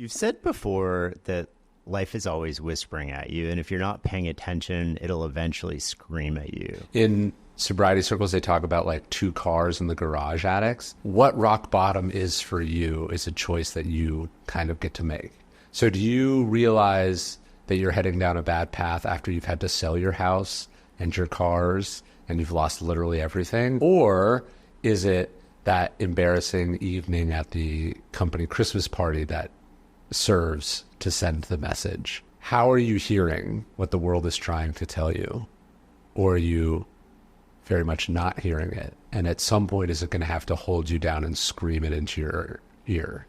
You've said before that life is always whispering at you, and if you're not paying attention, it'll eventually scream at you. In sobriety circles, they talk about like 2 cars in the garage addicts. What rock bottom is for you is a choice that you kind of get to make. So do you realize that you're heading down a bad path after you've had to sell your house and your cars and you've lost literally everything? Or is it that embarrassing evening at the company Christmas party that serves to send the message? How are you hearing what the world is trying to tell you? Or are you very much not hearing it? And at some point, is it going to have to hold you down and scream it into your ear?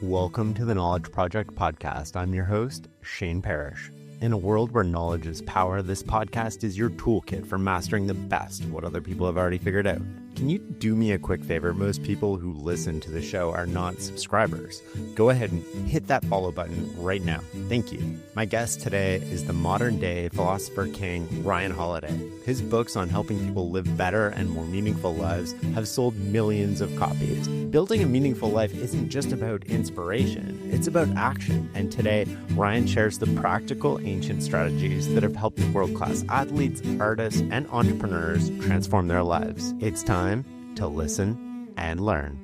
Welcome to the Knowledge Project podcast. I'm your host, Shane Parrish. In a world where knowledge is power, this podcast is your toolkit for mastering the best of what other people have already figured out. Can you do me a quick favor? Most people who listen to the show are not subscribers. Go ahead and hit that follow button right now. Thank you. My guest today is the modern day philosopher king, Ryan Holiday. His books on helping people live better and more meaningful lives have sold millions of copies. Building a meaningful life isn't just about inspiration, it's about action. And today, Ryan shares the practical ancient strategies that have helped world-class athletes, artists, and entrepreneurs transform their lives. It's time to listen and learn.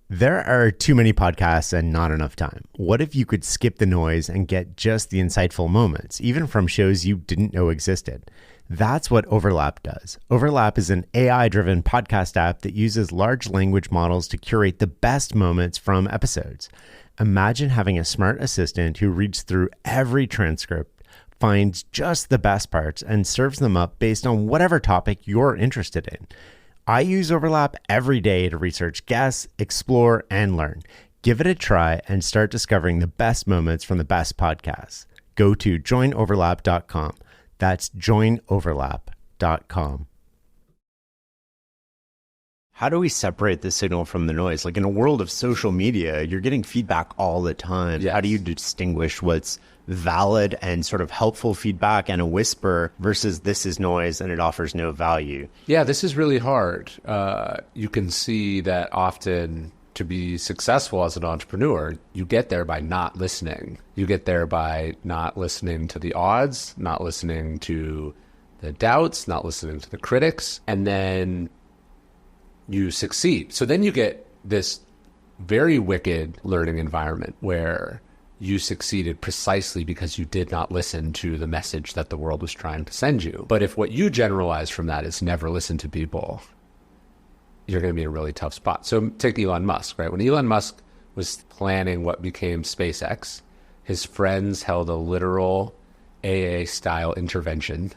There are too many podcasts and not enough time. What if you could skip the noise and get just the insightful moments, even from shows you didn't know existed? That's what Overlap does. Overlap is an AI-driven podcast app that uses large language models to curate the best moments from episodes. Imagine having a smart assistant who reads through every transcript, finds just the best parts, and serves them up based on whatever topic you're interested in. I use Overlap every day to research guests, explore, and learn. Give it a try and start discovering the best moments from the best podcasts. Go to joinoverlap.com. That's joinoverlap.com. How do we separate the signal from the noise? Like in a world of social media, you're getting feedback all the time. Yes. How do you distinguish what's valid and sort of helpful feedback and a whisper versus this is noise and it offers no value? Yeah, this is really hard. You can see that often to be successful as an entrepreneur, you get there by not listening. You get there by not listening to the odds, not listening to the doubts, not listening to the critics, and then you succeed. So then you get this very wicked learning environment where you succeeded precisely because you did not listen to the message that the world was trying to send you. But if what you generalize from that is never listen to people, you're going to be in a really tough spot. So take Elon Musk, right? When Elon Musk was planning what became SpaceX, his friends held a literal AA-style intervention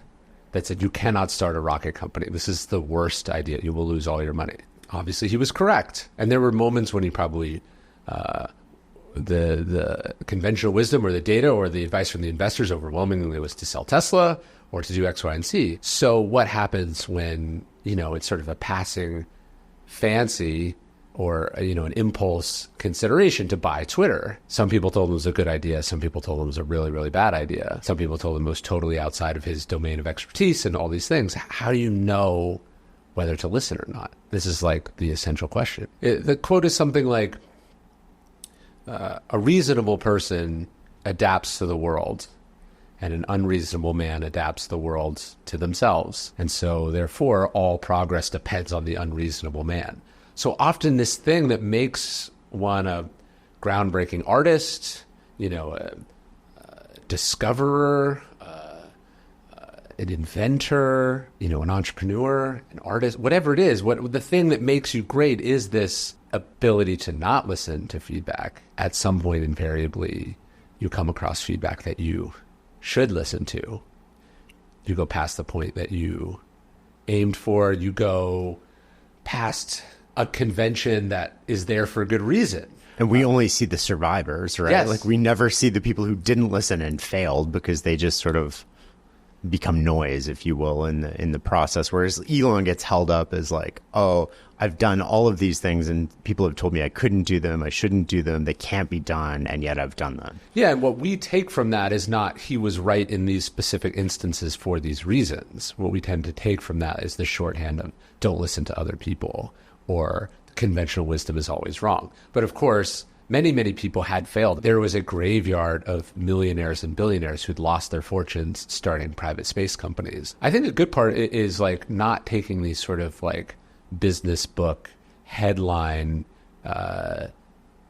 that said, you cannot start a rocket company. This is the worst idea. You will lose all your money. Obviously, he was correct. And there were moments when he probably, the conventional wisdom or the data or the advice from the investors overwhelmingly was to sell Tesla or to do X, Y, and Z. So what happens when, it's sort of a passing fancy or, an impulse consideration to buy Twitter? Some people told him it was a good idea. Some people told him it was a really, really bad idea. Some people told him it was totally outside of his domain of expertise and all these things. How do you know whether to listen or not? This is like the essential question. The quote is something like, a reasonable person adapts to the world and an unreasonable man adapts the world to themselves. And so therefore, all progress depends on the unreasonable man. So often this thing that makes one a groundbreaking artist, a discoverer, an inventor, an entrepreneur, an artist, whatever it is, the thing that makes you great is this ability to not listen to feedback. At some point, invariably, you come across feedback that you should listen to. You go past the point that you aimed for. You go past a convention that is there for a good reason. And we only see the survivors, right? Yes. Like we never see the people who didn't listen and failed because they just sort of become noise, if you will, in the process. Whereas Elon gets held up as like, oh, I've done all of these things and people have told me I couldn't do them, I shouldn't do them, they can't be done, and yet I've done them. Yeah, and what we take from that is not he was right in these specific instances for these reasons. What we tend to take from that is the shorthand of don't listen to other people, or conventional wisdom is always wrong. But of course, many, many people had failed. There was a graveyard of millionaires and billionaires who'd lost their fortunes starting private space companies. I think a good part is like not taking these sort of like business book headline,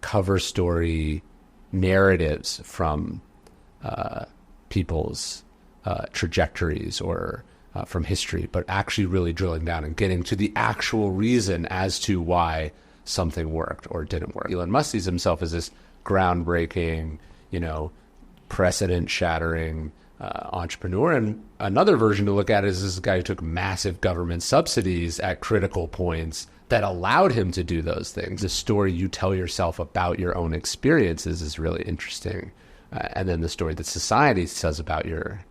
cover story narratives from people's trajectories or from history, but actually really drilling down and getting to the actual reason as to why something worked or didn't work. Elon Musk sees himself as this groundbreaking, precedent-shattering entrepreneur. And another version to look at is this guy who took massive government subsidies at critical points that allowed him to do those things. The story you tell yourself about your own experiences is really interesting. And then the story that society says about your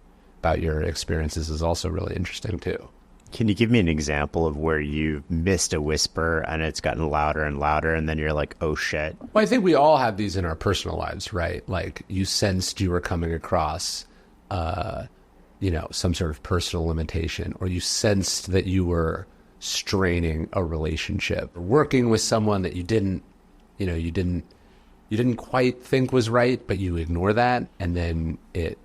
experiences is also really interesting too. Can you give me an example of where you've missed a whisper and it's gotten louder and louder and then you're like, oh shit? Well, I think we all have these in our personal lives, right? Like you sensed you were coming across, some sort of personal limitation, or you sensed that you were straining a relationship, working with someone that you didn't quite think was right, but you ignore that. And then it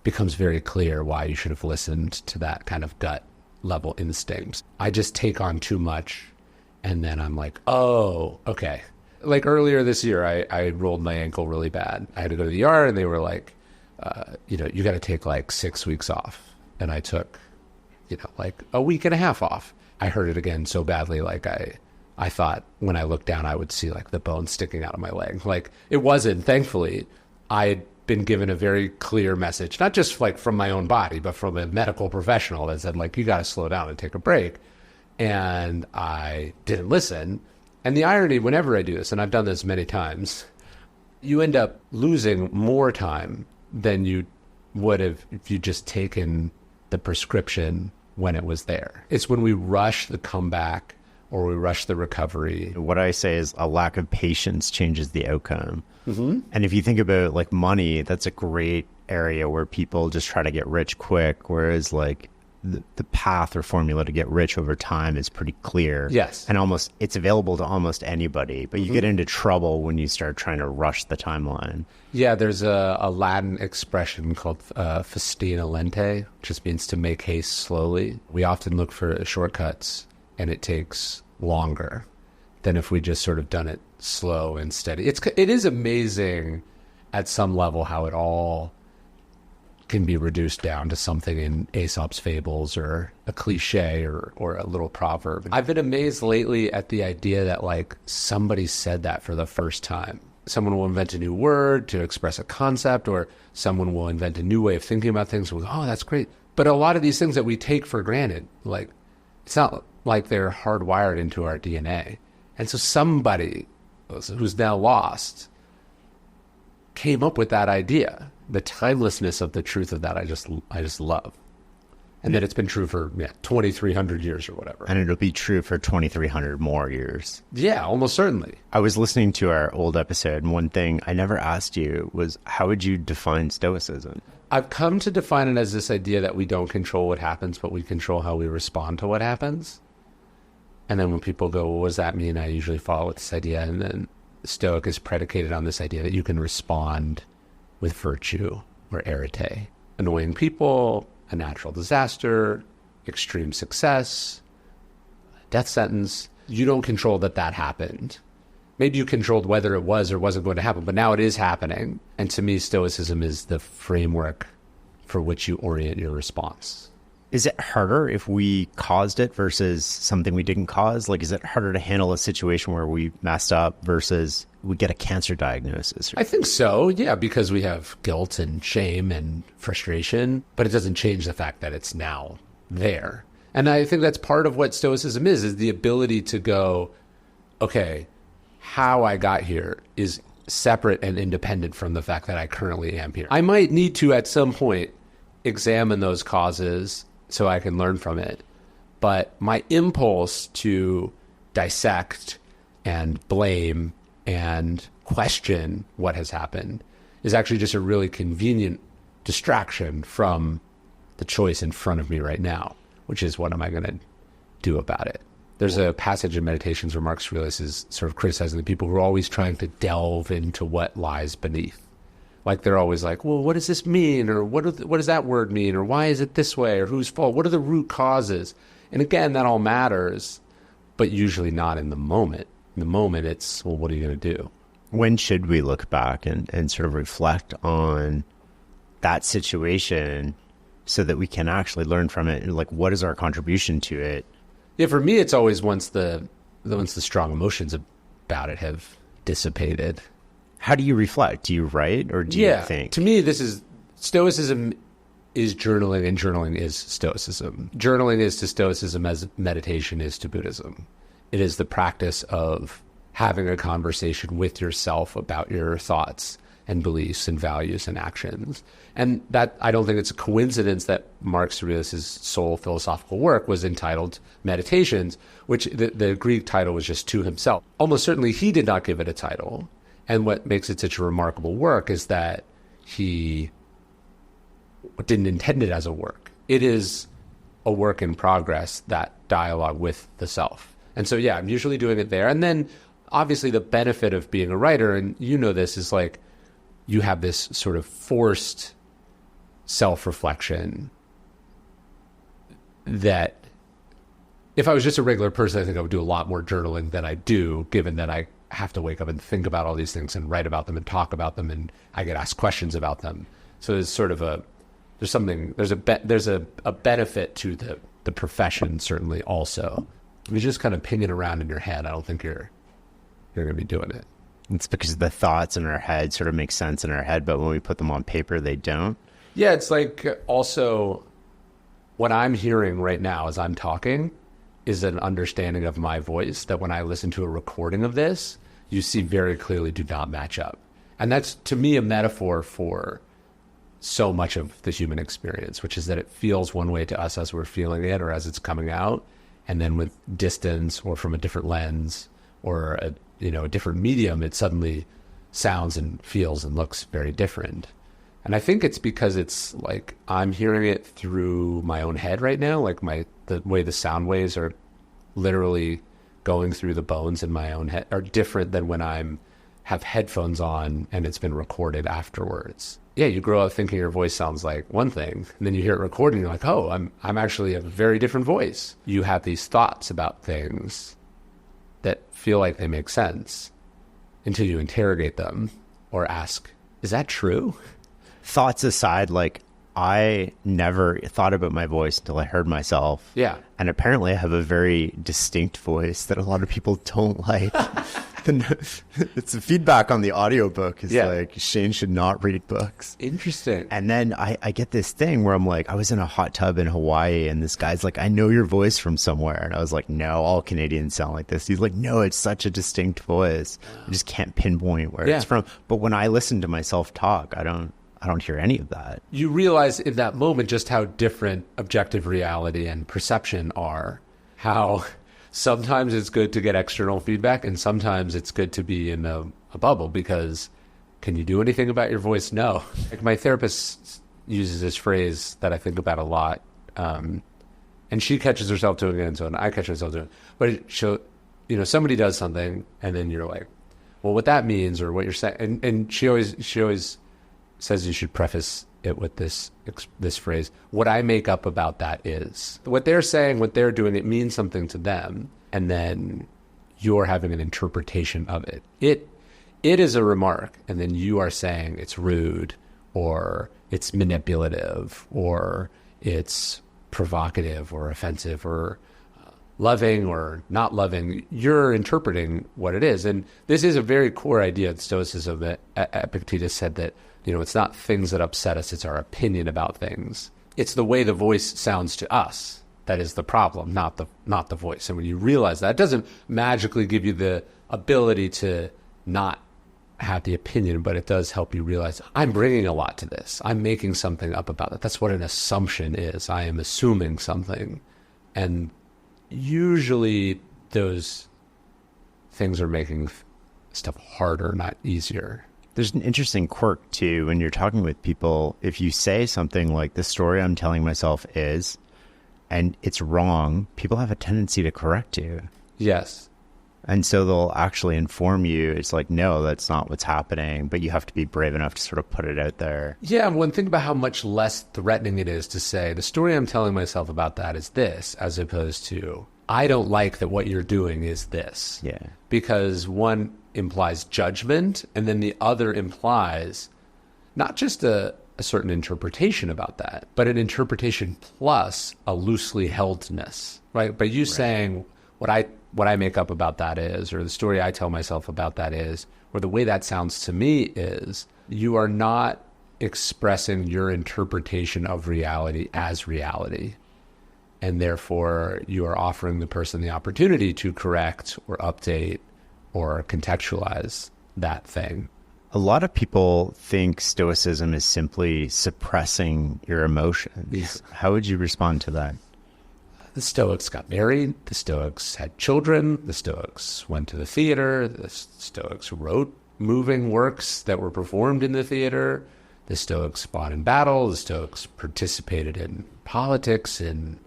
becomes very clear why you should have listened to that kind of gut level instincts. I just take on too much and then I'm like, oh, okay. Like earlier this year, I rolled my ankle really bad. I had to go to the ER and they were like, you got to take like 6 weeks off. And I took, like a week and a half off. I hurt it again so badly. Like I thought when I looked down, I would see like the bone sticking out of my leg. Like it wasn't, thankfully. I had been given a very clear message, not just like from my own body, but from a medical professional that said like, you got to slow down and take a break. And I didn't listen. And the irony, whenever I do this, and I've done this many times, you end up losing more time than you would have if you just taken the prescription when it was there. It's when we rush the comeback or we rush the recovery. What I say is a lack of patience changes the outcome. Mm-hmm. And if you think about like money, that's a great area where people just try to get rich quick, whereas like the path or formula to get rich over time is pretty clear. Yes. And it's available to almost anybody, but you get into trouble when you start trying to rush the timeline. Yeah, there's a Latin expression called festina lente, which just means to make haste slowly. We often look for shortcuts and it takes longer than if we just sort of done it slow and steady. It is amazing at some level how it all can be reduced down to something in Aesop's fables or a cliche or a little proverb. I've been amazed lately at the idea that like somebody said that for the first time. Someone will invent a new word to express a concept, or someone will invent a new way of thinking about things. We'll go, oh, that's great. But a lot of these things that we take for granted, like it's not like they're hardwired into our DNA. And so somebody who's now lost came up with that idea. The timelessness of the truth of that I just love. And that it's been true for 2,300 years or whatever. And it'll be true for 2,300 more years. Yeah, almost certainly. I was listening to our old episode, and one thing I never asked you was, how would you define Stoicism? I've come to define it as this idea that we don't control what happens, but we control how we respond to what happens. And then when people go, well, what does that mean? I usually follow with this idea. And then Stoic is predicated on this idea that you can respond with virtue or arete. Annoying people, a natural disaster, extreme success, death sentence. You don't control that happened. Maybe you controlled whether it was or wasn't going to happen, but now it is happening. And to me, Stoicism is the framework for which you orient your response. Is it harder if we caused it versus something we didn't cause? Like, is it harder to handle a situation where we messed up versus we get a cancer diagnosis? I think so, yeah, because we have guilt and shame and frustration, but it doesn't change the fact that it's now there. And I think that's part of what Stoicism is the ability to go, okay, how I got here is separate and independent from the fact that I currently am here. I might need to, at some point, examine those causes so I can learn from it. But my impulse to dissect and blame and question what has happened is actually just a really convenient distraction from the choice in front of me right now, which is what am I going to do about it? There's a passage in Meditations where Marcus Aurelius is sort of criticizing the people who are always trying to delve into what lies beneath. Like they're always like, well, what does this mean? Or what does that word mean? Or why is it this way? Or whose fault? What are the root causes? And again, that all matters, but usually not in the moment. In the moment, it's, well, what are you going to do? When should we look back and sort of reflect on that situation so that we can actually learn from it? Like, what is our contribution to it? Yeah, for me, it's always once the strong emotions about it have dissipated. How do you reflect? Do you write or do you think? To me, Stoicism is journaling, and journaling is Stoicism. Journaling is to Stoicism as meditation is to Buddhism. It is the practice of having a conversation with yourself about your thoughts and beliefs and values and actions. And that, I don't think it's a coincidence that Marcus Aurelius' sole philosophical work was entitled Meditations, which the Greek title was just to himself. Almost certainly he did not give it a title. And what makes it such a remarkable work is that he didn't intend it as a work. It is a work in progress, that dialogue with the self. And so, yeah, I'm usually doing it there. And then obviously the benefit of being a writer, and you know this, is like you have this sort of forced self-reflection that if I was just a regular person, I think I would do a lot more journaling than I do, given that I have to wake up and think about all these things and write about them and talk about them, and I get asked questions about them. So there's sort of there's a benefit to the profession, certainly also. If you're just kind of pinging around in your head, I don't think you're going to be doing it. It's because the thoughts in our head sort of make sense in our head, but when we put them on paper, they don't. Yeah, it's like also what I'm hearing right now as I'm talking is an understanding of my voice that when I listen to a recording of this, you see very clearly do not match up. And that's, to me, a metaphor for so much of the human experience, which is that it feels one way to us as we're feeling it or as it's coming out. And then with distance or from a different lens or a different medium, it suddenly sounds and feels and looks very different. And I think it's because it's like I'm hearing it through my own head right now, like the way the sound waves are literally going through the bones in my own head are different than when have headphones on and it's been recorded afterwards. Yeah, you grow up thinking your voice sounds like one thing, and then you hear it recorded and you're like, oh, I'm actually a very different voice. You have these thoughts about things that feel like they make sense until you interrogate them or ask, is that true? Thoughts aside, like I never thought about my voice until I heard myself. Yeah. And apparently I have a very distinct voice that a lot of people don't like. It's the feedback on the audiobook is like, Shane should not read books. Interesting. And then I get this thing where I'm like, I was in a hot tub in Hawaii and this guy's like, I know your voice from somewhere. And I was like, no, all Canadians sound like this. He's like, no, it's such a distinct voice. I just can't pinpoint where it's from. But when I listen to myself talk, I don't hear any of that. You realize in that moment just how different objective reality and perception are. How sometimes it's good to get external feedback and sometimes it's good to be in a bubble because can you do anything about your voice? No. Like my therapist uses this phrase that I think about a lot. And she catches herself doing it and so I catch myself doing it. But somebody does something and then you're like, well, what that means or what you're saying. And she always says you should preface it with this phrase, what I make up about that is. What they're saying, what they're doing, it means something to them, and then you're having an interpretation of it. It is a remark, and then you are saying it's rude, or it's manipulative, or it's provocative, or offensive, or loving, or not loving. You're interpreting what it is. And this is a very core idea of Stoicism that Epictetus said that it's not things that upset us, it's our opinion about things. It's the way the voice sounds to us that is the problem, not the voice. And when you realize that, it doesn't magically give you the ability to not have the opinion, but it does help you realize I'm bringing a lot to this. I'm making something up about it. That's what an assumption is. I am assuming something. And usually those things are making stuff harder, not easier. There's an interesting quirk too when you're talking with people. If you say something like the story I'm telling myself is, and it's wrong, people have a tendency to correct you. Yes. And so they'll actually inform you. It's like, no, that's not what's happening. But you have to be brave enough to sort of put it out there. Yeah. When think about how much less threatening it is to say the story I'm telling myself about that is this, as opposed to I don't like that what you're doing is this. Yeah. Because one implies judgment, and then the other implies not just a certain interpretation about that, but an interpretation plus a loosely heldness, right? By you saying what I make up about that is, or the story I tell myself about that is, or the way that sounds to me is, you are not expressing your interpretation of reality as reality. And therefore, you are offering the person the opportunity to correct or update or contextualize that thing. A lot of people think Stoicism is simply suppressing your emotions. How would you respond to that? The Stoics got married. The Stoics had children. The Stoics went to the theater. The Stoics wrote moving works that were performed in the theater. The Stoics fought in battle. The Stoics participated in politics and,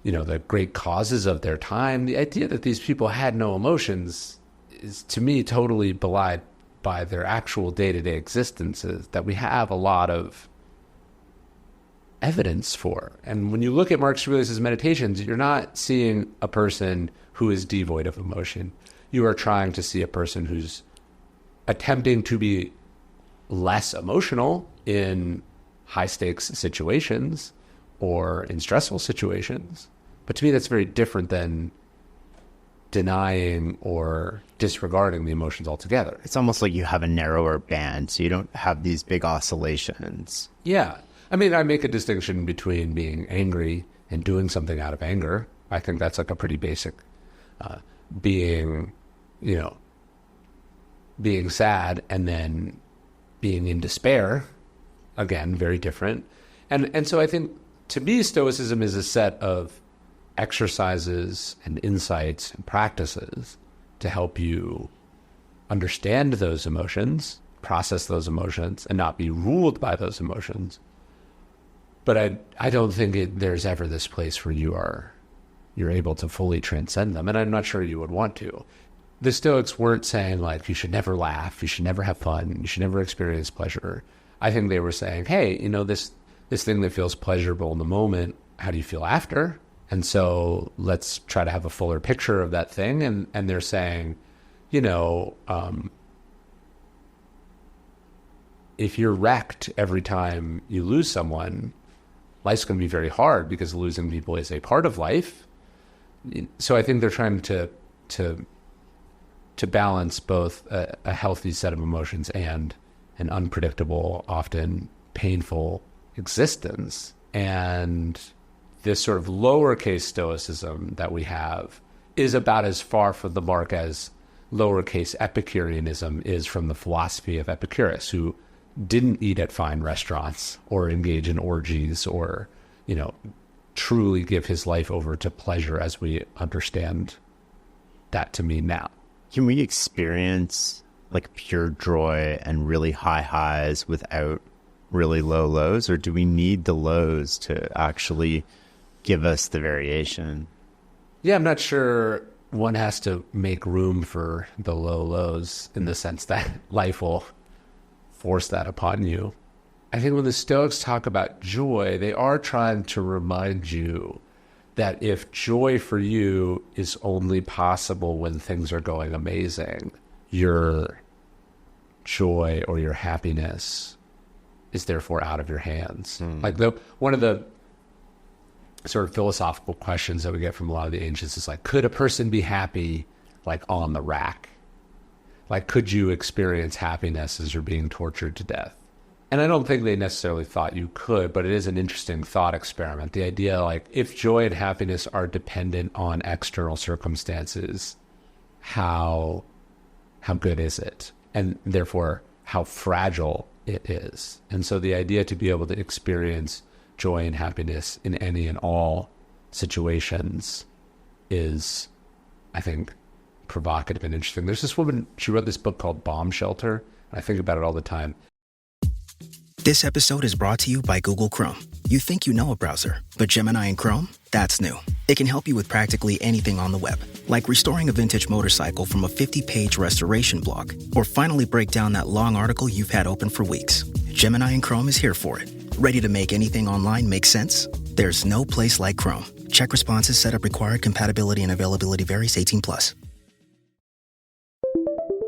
the great causes of their time. The idea that these people had no emotions is, to me, totally belied by their actual day-to-day existences that we have a lot of evidence for. And when you look at Marcus Aurelius' Meditations, you're not seeing a person who is devoid of emotion. You are trying to see a person who's attempting to be less emotional in high-stakes situations or in stressful situations. But to me, that's very different than denying or disregarding the emotions altogether. It's almost like you have a narrower band, so you don't have these big oscillations. Yeah. I mean, I make a distinction between being angry and doing something out of anger. I think that's like a pretty basic being sad and then being in despair. Again, very different. And so I think, to me, Stoicism is a set of exercises and insights and practices to help you understand those emotions, process those emotions, and not be ruled by those emotions. But I don't think there's ever this place where you're able to fully transcend them, and I'm not sure you would want to. The Stoics weren't saying, like, you should never laugh, you should never have fun, you should never experience pleasure. I think they were saying, hey, this thing that feels pleasurable in the moment, how do you feel after? And so let's try to have a fuller picture of that thing. And they're saying, if you're wrecked every time you lose someone, life's going to be very hard because losing people is a part of life. So I think they're trying to balance both a healthy set of emotions and an unpredictable, often painful existence. And this sort of lowercase Stoicism that we have is about as far from the mark as lowercase Epicureanism is from the philosophy of Epicurus, who didn't eat at fine restaurants or engage in orgies or, truly give his life over to pleasure as we understand that to mean now. Can we experience like pure joy and really high highs without really low lows, or do we need the lows to actually give us the variation? Yeah, I'm not sure one has to make room for the low lows in the sense that life will force that upon you. I think when the Stoics talk about joy, they are trying to remind you that if joy for you is only possible when things are going amazing, your joy or your happiness is therefore out of your hands. Like one of the sort of philosophical questions that we get from a lot of the ancients is like, could a person be happy like on the rack? Like, could you experience happiness as you're being tortured to death? And I don't think they necessarily thought you could, but it is an interesting thought experiment. The idea, like, if joy and happiness are dependent on external circumstances, how good is it? and therefore how fragile it is. And so the idea to be able to experience joy and happiness in any and all situations is, I think, provocative and interesting. There's this woman, she wrote this book called Bomb Shelter, and I think about it all the time. This episode is brought to you by Google Chrome. You think you know a browser, but Gemini and Chrome? That's new. It can help you with practically anything on the web, like restoring a vintage motorcycle from a 50-page restoration blog, or finally break down that long article you've had open for weeks. Gemini and Chrome is here for it. Ready to make anything online make sense? There's no place like Chrome. Check responses, setup required, compatibility and availability varies, 18+.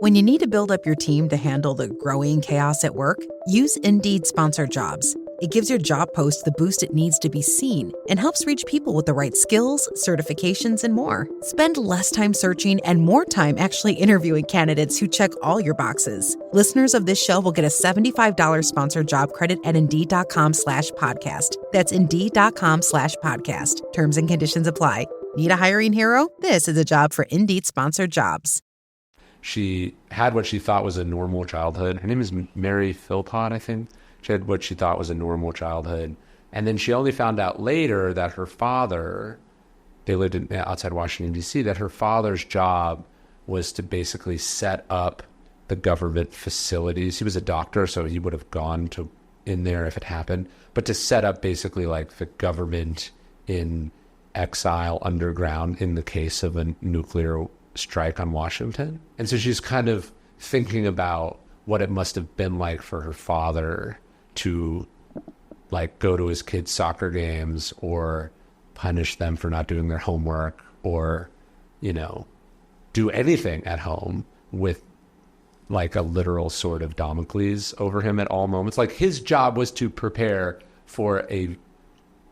When you need to build up your team to handle the growing chaos at work, use Indeed Sponsored Jobs. It gives your job post the boost it needs to be seen and helps reach people with the right skills, certifications, and more. Spend less time searching and more time actually interviewing candidates who check all your boxes. Listeners of this show will get a $75 sponsored job credit at Indeed.com/podcast. That's Indeed.com/podcast. Terms and conditions apply. Need a hiring hero? This is a job for Indeed Sponsored Jobs. She had what she thought was a normal childhood. Her name is Mary Philpott, I think. She had what she thought was a normal childhood. And then she only found out later that her father, they lived outside Washington, D.C., that her father's job was to basically set up the government facilities. He was a doctor, so he would have gone in there if it happened. But to set up basically like the government in exile underground in the case of a nuclear strike on Washington. And so she's kind of thinking about what it must have been like for her father to like go to his kids' soccer games or punish them for not doing their homework or, you know, do anything at home with like a literal sword of Damocles over him at all moments. Like his job was to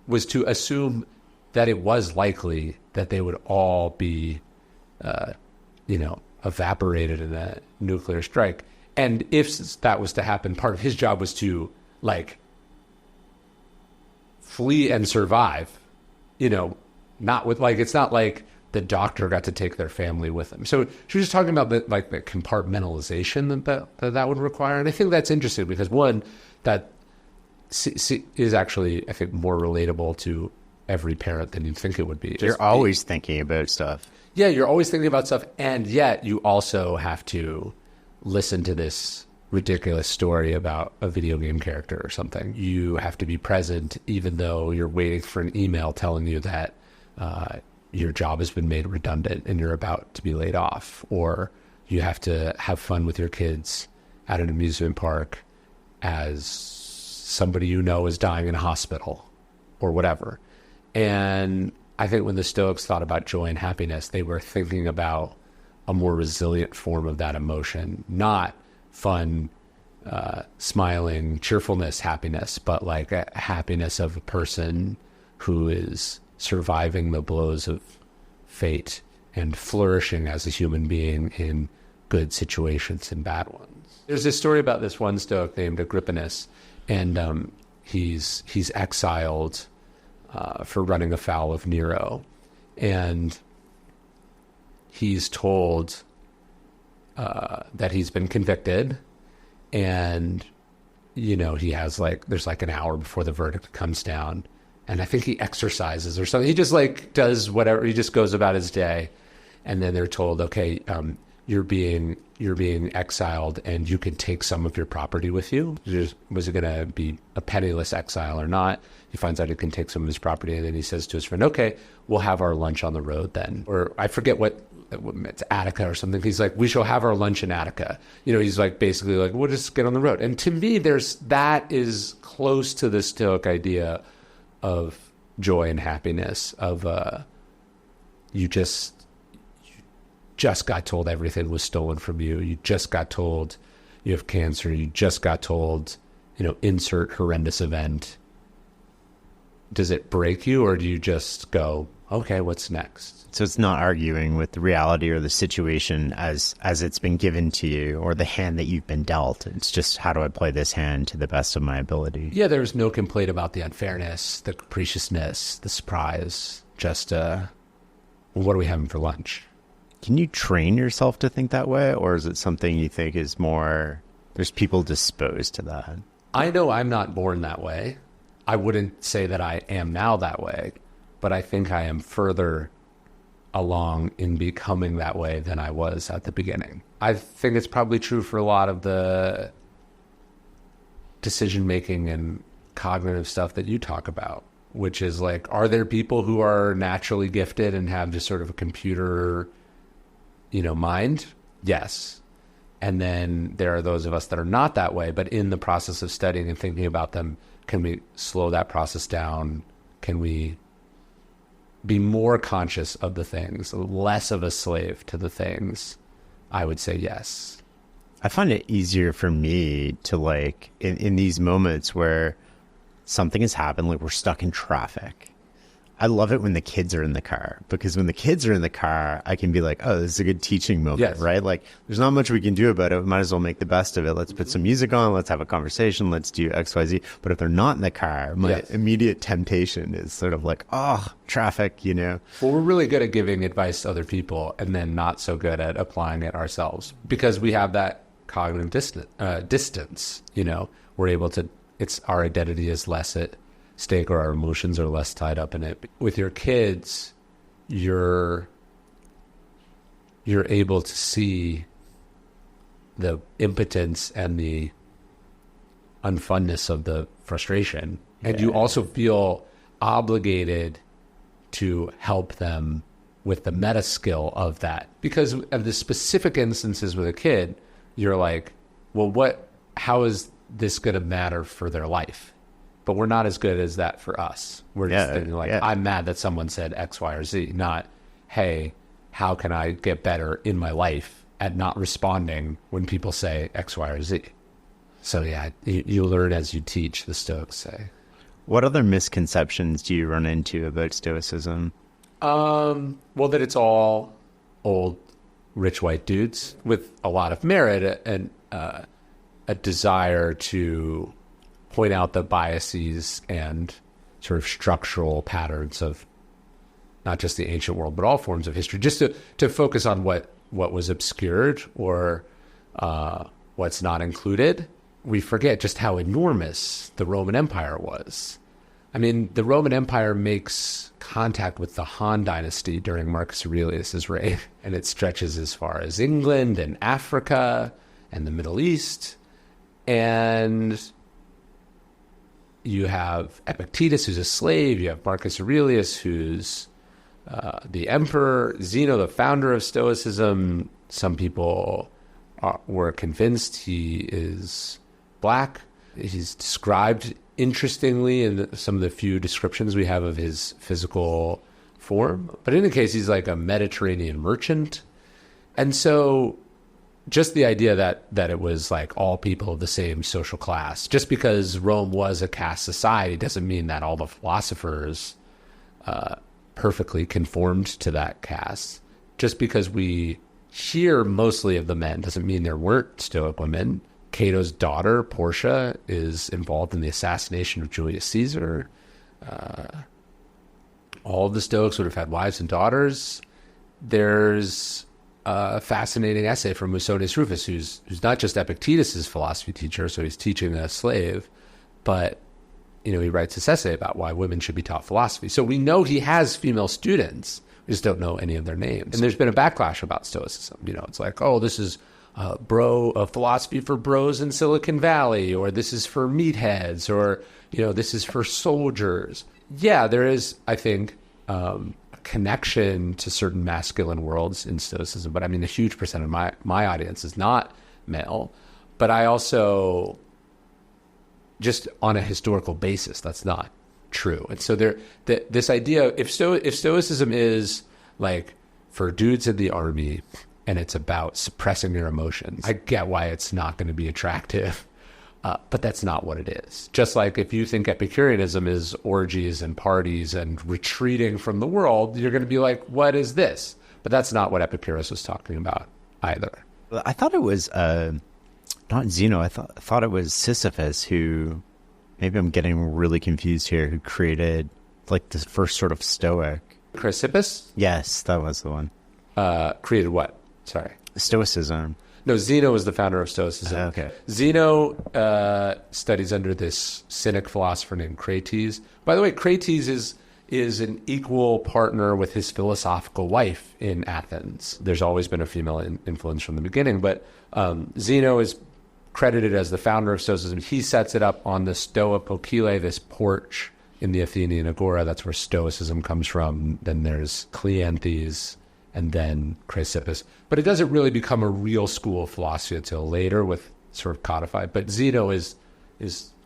was to assume that it was likely that they would all be evaporated in a nuclear strike. And if that was to happen, part of his job was to like flee and survive, not with like, it's not like the doctor got to take their family with them. So she was just talking about the compartmentalization that would require. And I think that's interesting because one, that is actually, I think, more relatable to every parent than you'd think it would be. You're always thinking about stuff. Yeah, you're always thinking about stuff, and yet you also have to listen to this ridiculous story about a video game character or something. You have to be present even though you're waiting for an email telling you that your job has been made redundant and you're about to be laid off, or you have to have fun with your kids at an amusement park as somebody you know is dying in a hospital or whatever. And I think when the Stoics thought about joy and happiness, they were thinking about a more resilient form of that emotion, not fun, smiling, cheerfulness, happiness, but like a happiness of a person who is surviving the blows of fate and flourishing as a human being in good situations and bad ones. There's this story about this one Stoic named Agrippinus, and he's exiled for running afoul of Nero, and he's told that he's been convicted, and he has there's an hour before the verdict comes down, and I think he exercises or something. He just does whatever. He just goes about his day, and then they're told, okay, you're being exiled, and you can take some of your property with you. Was it going to be a penniless exile or not? He finds out he can take some of his property, and then he says to his friend, okay, we'll have our lunch on the road then. Or I forget it's Attica or something. He's like, we shall have our lunch in Attica. He's basically we'll just get on the road. And to me, that is close to the Stoic idea of joy and happiness, of you just got told everything was stolen from you. You just got told you have cancer. You just got told, insert horrendous event. Does it break you, or do you just go, okay, what's next? So it's not arguing with the reality or the situation as it's been given to you, or the hand that you've been dealt. It's just, how do I play this hand to the best of my ability? Yeah, there's no complaint about the unfairness, the capriciousness, the surprise. Just, what are we having for lunch? Can you train yourself to think that way? Or is it something you think is more, there's people disposed to that? I know I'm not born that way. I wouldn't say that I am now that way, but I think I am further along in becoming that way than I was at the beginning. I think it's probably true for a lot of the decision-making and cognitive stuff that you talk about, which is like, are there people who are naturally gifted and have just sort of a computer, mind? Yes. And then there are those of us that are not that way, but in the process of studying and thinking about them, can we slow that process down? Can we be more conscious of the things, less of a slave to the things? I would say yes. I find it easier for me to like, in these moments where something has happened, like we're stuck in traffic. I love it when the kids are in the car, because when the kids are in the car, I can be like, oh, this is a good teaching moment, yes. Right? Like there's not much we can do about it. We might as well make the best of it. Let's put some music on. Let's have a conversation. Let's do X, Y, Z. But if they're not in the car, my immediate temptation is sort of like, oh, traffic, Well, we're really good at giving advice to other people and then not so good at applying it ourselves because we have that cognitive distance, we're able to, our identity is less at stake, or our emotions are less tied up in it. With your kids, you're able to see the impotence and the unfunness of the frustration. And you also feel obligated to help them with the meta skill of that. Because of the specific instances with a kid, you're like, well, how is this going to matter for their life? But we're not as good as that for us. We're just thinking like, I'm mad that someone said X, Y, or Z, not, hey, how can I get better in my life at not responding when people say X, Y, or Z? So yeah, you learn as you teach, the Stoics say. What other misconceptions do you run into about Stoicism? Well, that it's all old, rich white dudes with a lot of merit and a desire to point out the biases and sort of structural patterns of not just the ancient world, but all forms of history, just to focus on what was obscured or what's not included. We forget just how enormous the Roman Empire was. I mean, the Roman Empire makes contact with the Han dynasty during Marcus Aurelius's reign, and it stretches as far as England and Africa and the Middle East. And you have Epictetus, who's a slave. You have Marcus Aurelius, who's the emperor. Zeno, the founder of Stoicism. Some people were convinced he is black. He's described interestingly in some of the few descriptions we have of his physical form. But in any case, he's like a Mediterranean merchant. And so just the idea that it was like all people of the same social class, just because Rome was a caste society doesn't mean that all the philosophers perfectly conformed to that caste. Just because we hear mostly of the men doesn't mean there weren't Stoic women. Cato's daughter, Portia, is involved in the assassination of Julius Caesar. All of the Stoics would have had wives and daughters. There's a fascinating essay from Musonius Rufus, who's not just Epictetus's philosophy teacher, so he's teaching a slave, but he writes this essay about why women should be taught philosophy. So we know he has female students. We just don't know any of their names. And there's been a backlash about Stoicism. It's like, oh, this is a philosophy for bros in Silicon Valley, or this is for meatheads, or this is for soldiers. Yeah, there is, I think, connection to certain masculine worlds in Stoicism, but I mean, a huge percent of my audience is not male. But I also, just on a historical basis, that's not true. And so this idea, if Stoicism is like for dudes in the army and it's about suppressing your emotions, I get why it's not going to be attractive. But that's not what it is. Just like if you think Epicureanism is orgies and parties and retreating from the world, you're going to be like, what is this? But that's not what Epicurus was talking about either. I thought it was not Zeno. I thought it was Sisyphus who, maybe I'm getting really confused here, who created like the first sort of Stoic. Chrysippus? Yes, that was the one. created what? Sorry. Stoicism. No, Zeno is the founder of Stoicism. Okay. Zeno studies under this Cynic philosopher named Crates. By the way, Crates is an equal partner with his philosophical wife in Athens. There's always been a female influence from the beginning, but Zeno is credited as the founder of Stoicism. He sets it up on the Stoa Poikile, this porch in the Athenian Agora. That's where Stoicism comes from. Then there's Cleanthes, and then Chrysippus. But it doesn't really become a real school of philosophy until later with sort of codified. But Zeno is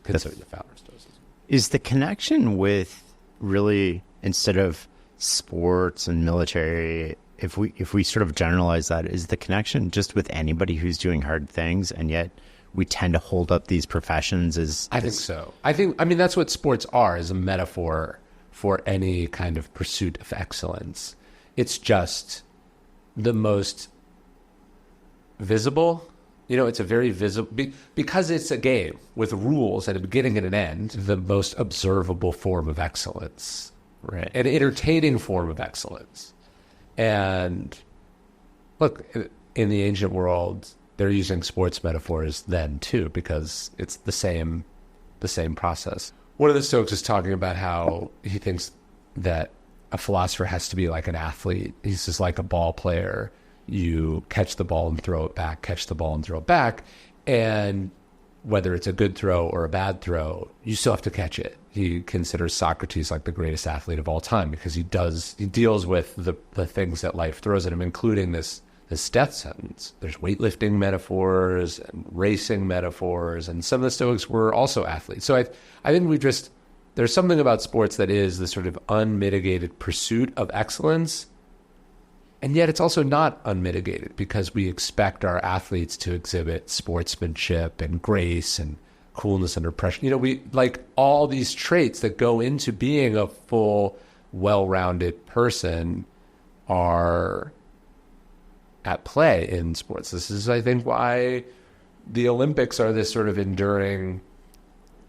considered the founder of Stoicism. Is the connection with really, instead of sports and military, if we sort of generalize that, is the connection just with anybody who's doing hard things, and yet we tend to hold up these professions as... I think so. I mean, that's what sports are, is a metaphor for any kind of pursuit of excellence. It's just the most visible. It's a very visible, because it's a game with rules at a beginning and an end, the most observable form of excellence, Right. an entertaining form of excellence. And look, in the ancient world, they're using sports metaphors then too, because it's the same process. One of the Stoics is talking about how he thinks that a philosopher has to be like an athlete. He's just like a ball player. You catch the ball and throw it back, catch the ball and throw it back. And whether it's a good throw or a bad throw, you still have to catch it. He considers Socrates like the greatest athlete of all time because he deals with the things that life throws at him, including this death sentence. There's weightlifting metaphors and racing metaphors, and some of the Stoics were also athletes. So I think there's something about sports that is the sort of unmitigated pursuit of excellence, and yet it's also not unmitigated because we expect our athletes to exhibit sportsmanship and grace and coolness under pressure. We like all these traits that go into being a full, well-rounded person are at play in sports. This is, I think, why the Olympics are this sort of enduring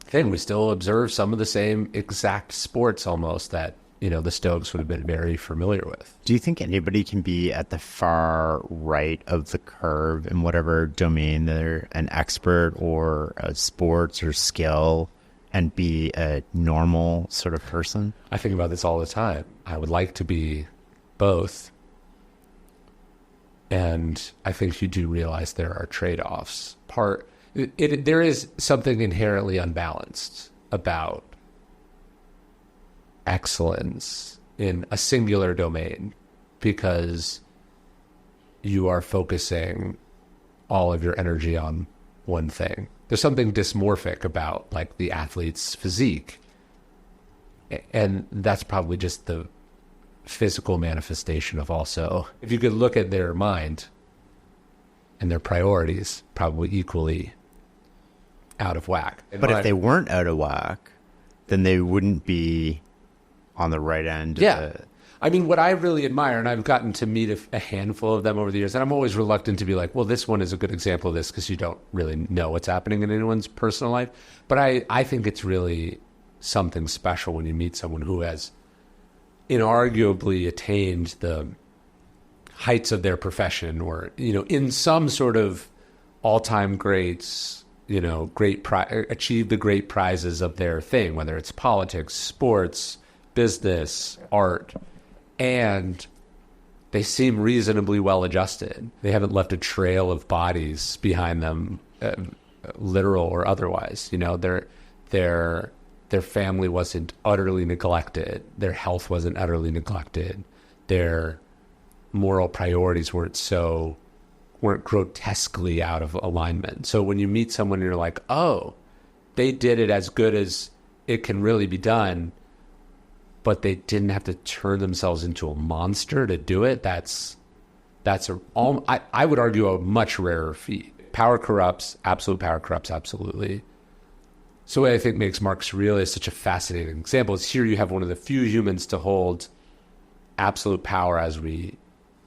thing. We still observe some of the same exact sports almost that, the Stoics would have been very familiar with. Do you think anybody can be at the far right of the curve in whatever domain they're an expert or a sports or skill and be a normal sort of person? I think about this all the time. I would like to be both. And I think you do realize there are trade-offs. There is something inherently unbalanced about excellence in a singular domain because you are focusing all of your energy on one thing. There's something dysmorphic about like the athlete's physique. And that's probably just the physical manifestation of also, if you could look at their mind and their priorities, probably equally out of whack. But if they weren't out of whack, then they wouldn't be on the right end. Yeah. I mean, what I really admire, and I've gotten to meet a handful of them over the years, and I'm always reluctant to be like, well, this one is a good example of this because you don't really know what's happening in anyone's personal life. But I think it's really something special when you meet someone who has inarguably attained the heights of their profession or, in some sort of all-time greats, achieve the great prizes of their thing, whether it's politics, sports, business, art, and they seem reasonably well adjusted. They haven't left a trail of bodies behind them, literal or otherwise. Their family wasn't utterly neglected. Their health wasn't utterly neglected. Their moral priorities weren't grotesquely out of alignment. So when you meet someone and you're like, oh, they did it as good as it can really be done, but they didn't have to turn themselves into a monster to do it, I would argue a much rarer feat. Power corrupts, absolute power corrupts, absolutely. So what I think makes Marcus Aurelius such a fascinating example is here you have one of the few humans to hold absolute power as we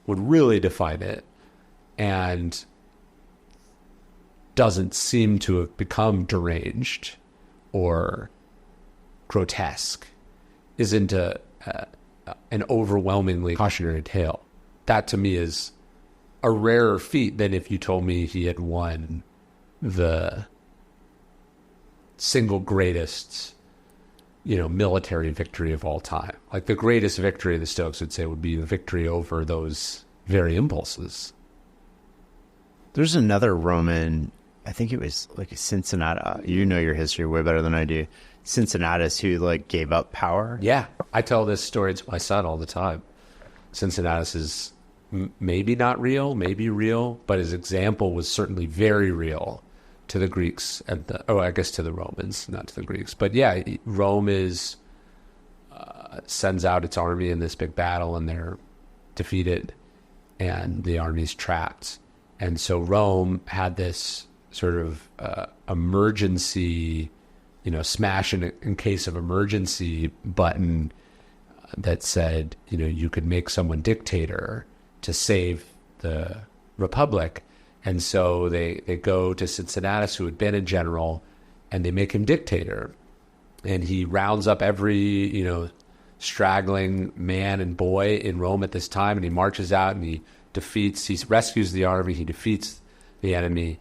would really define it, and doesn't seem to have become deranged or grotesque, isn't an overwhelmingly cautionary tale. that to me is a rarer feat than if you told me he had won the single greatest, military victory of all time. Like the greatest victory, the Stoics would say, would be the victory over those very impulses. There's another Roman, I think it was like a Cincinnatus. You know your history way better than I do. Cincinnatus, who like gave up power. Yeah, I tell this story to my son all the time. Cincinnatus is maybe not real, maybe real, but his example was certainly very real to the Greeks and I guess to the Romans, not to the Greeks. But yeah, Rome sends out its army in this big battle, and they're defeated, and the army's trapped. And so Rome had this sort of emergency, smash in case of emergency button that said, you could make someone dictator to save the republic. And so they go to Cincinnatus, who had been a general, and they make him dictator. And he rounds up every, straggling man and boy in Rome at this time, and he marches out and he rescues the army, he defeats the enemy,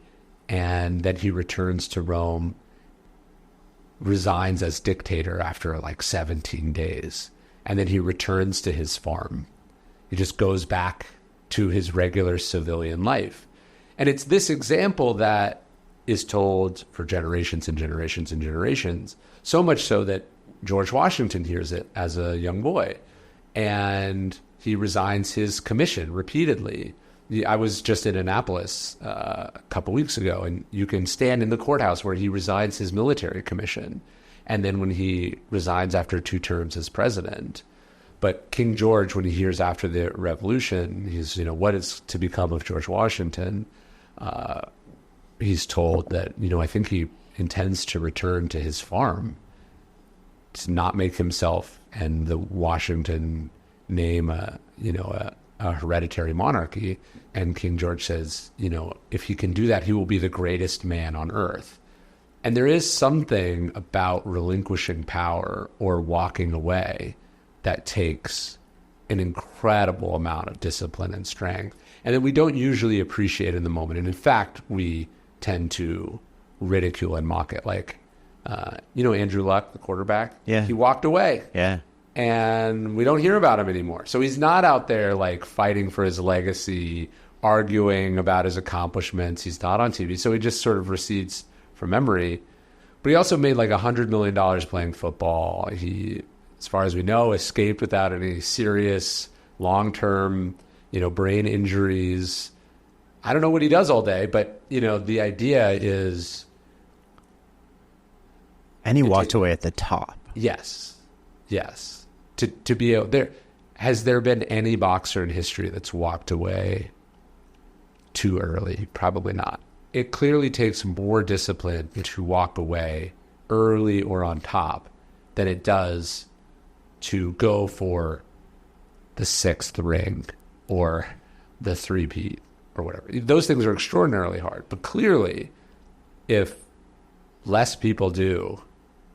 and then he returns to Rome, resigns as dictator after like 17 days. And then he returns to his farm. He just goes back to his regular civilian life. And it's this example that is told for generations and generations and generations, so much so that George Washington hears it as a young boy, and he resigns his commission repeatedly. I was just in Annapolis a couple weeks ago, and you can stand in the courthouse where he resigns his military commission, and then when he resigns after 2 terms as president. But King George, when he hears after the revolution, he's, what is to become of George Washington? He's told that, I think he intends to return to his farm, to not make himself and the Washington name a hereditary monarchy. And King George says, if he can do that, he will be the greatest man on earth. And there is something about relinquishing power or walking away that takes an incredible amount of discipline and strength, and that we don't usually appreciate in the moment. And in fact, we tend to ridicule and mock it. Like, Andrew Luck, the quarterback, yeah, he walked away. Yeah. And we don't hear about him anymore. So he's not out there like fighting for his legacy, arguing about his accomplishments. He's not on TV. So he just sort of recedes from memory. But he also made like $100 million playing football. He, as far as we know, escaped without any serious long-term, brain injuries. I don't know what he does all day, but, the idea is... And he walked away at the top. Yes. To be able... Has there been any boxer in history that's walked away too early? Probably not. It clearly takes more discipline to walk away early or on top than it does to go for the 6th ring or the 3-peat or whatever. Those things are extraordinarily hard. But clearly, if less people do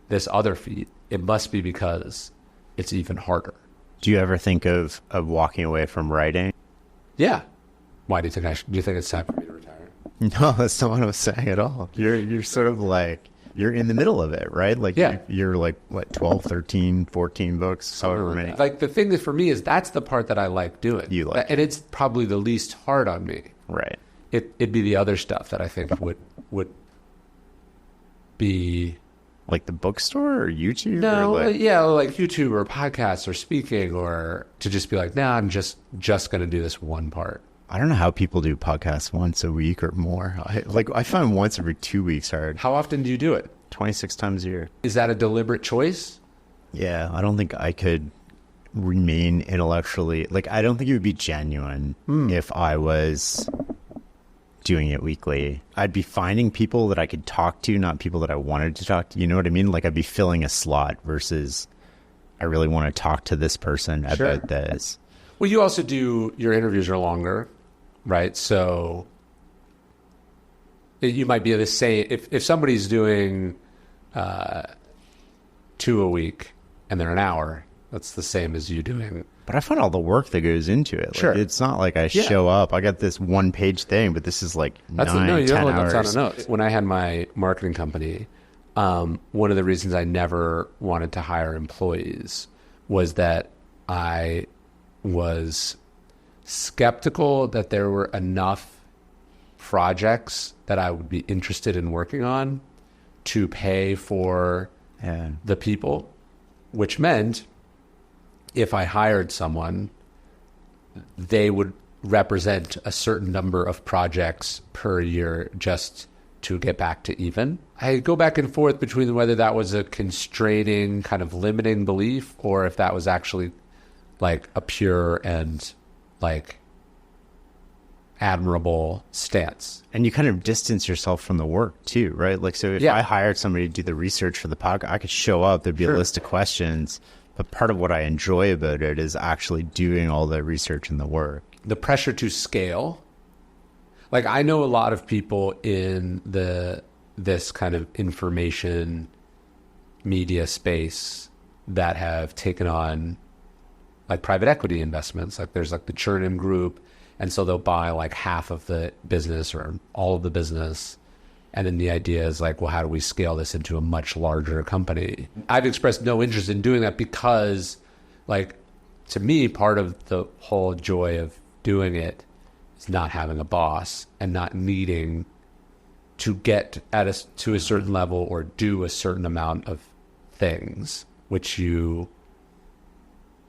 this other feat, it must be because it's even harder. Do you ever think of walking away from writing? Yeah. Why do you think do you think it's time for me to retire? No, that's not what I was saying at all. You're sort of like, you're in the middle of it, right? Like, yeah. You're like, what, 12, 13, 14 books, however many. Like, the thing that for me is that's the part that I like doing. You like and it's probably the least hard on me. Right. It'd be the other stuff that I think would be... Like the bookstore or YouTube? No, or like YouTube or podcasts or speaking, or to just be like, nah, I'm just going to do this one part. I don't know how people do podcasts once a week or more. I find once every 2 weeks hard. How often do you do it? 26 times a year. Is that a deliberate choice? Yeah, I don't think I could remain intellectually... Like, I don't think it would be genuine if I was doing it weekly. I'd be finding people that I could talk to, not people that I wanted to talk to. You know what I mean? Like, I'd be filling a slot versus I really want to talk to this person about this. Well, you also do... Your interviews are longer, right? So you might be the same... If somebody's doing 2 a week and they're an hour, That's the same as you doing. But I find all the work that goes into it. Sure. Like, it's not like I show up, I got this 1-page thing, but this is like That's 10 you have like hours. a ton of notes. When I had my marketing company, one of the reasons I never wanted to hire employees was that I was skeptical that there were enough projects that I would be interested in working on to pay for the people, which meant if I hired someone, they would represent a certain number of projects per year just to get back to even. I go back and forth between whether that was a constraining, kind of limiting belief, or if that was actually like a pure and like admirable stance. And you kind of distance yourself from the work too, right? Like, so if I hired somebody to do the research for the podcast, I could show up, there'd be a list of questions, but part of what I enjoy about it is actually doing all the research and the work. The pressure to scale. Like, I know a lot of people in this kind of information media space that have taken on like private equity investments. Like, there's like the Chernin Group, and so they'll buy like half of the business or all of the business. And then the idea is like, well, how do we scale this into a much larger company? I've expressed no interest in doing that because, like, to me, part of the whole joy of doing it is not having a boss and not needing to get to a certain level or do a certain amount of things, which you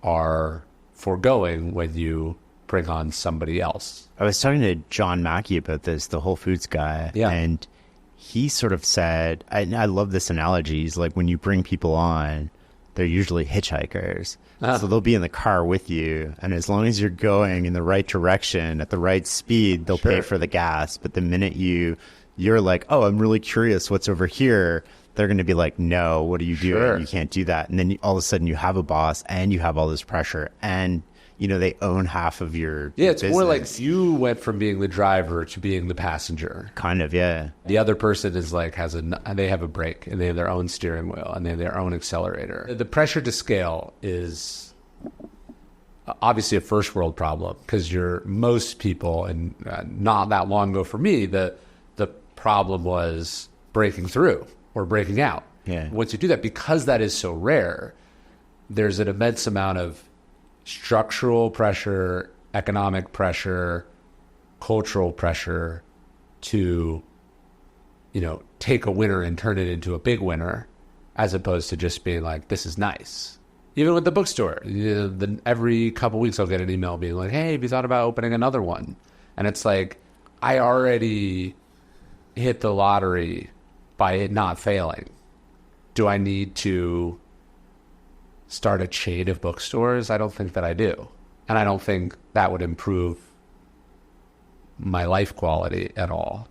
are foregoing when you bring on somebody else. I was talking to John Mackey about this, the Whole Foods guy, and he sort of said, I love this analogy. He's like, when you bring people on, they're usually hitchhikers. So they'll be in the car with you, and as long as you're going in the right direction at the right speed, they'll pay for the gas. But the minute you're like, oh, I'm really curious what's over here, they're going to be like, no, what are you doing? You can't do that. And then all of a sudden you have a boss and you have all this pressure, and you know, they own half of your it's business. more like you went from being the driver to being the passenger. Kind of, yeah. The other person is like, they have a brake and they have their own steering wheel and they have their own accelerator. The pressure to scale is obviously a first world problem because most people, and not that long ago for me, the problem was breaking through or breaking out. Yeah. Once you do that, because that is so rare, there's an immense amount of structural pressure, economic pressure, cultural pressure to, take a winner and turn it into a big winner, as opposed to just being like, this is nice. Even with the bookstore, every couple weeks I'll get an email being like, hey, have you thought about opening another one? And it's like, I already hit the lottery by it not failing. Do I need to start a chain of bookstores? I don't think that I do. And I don't think that would improve my life quality at all.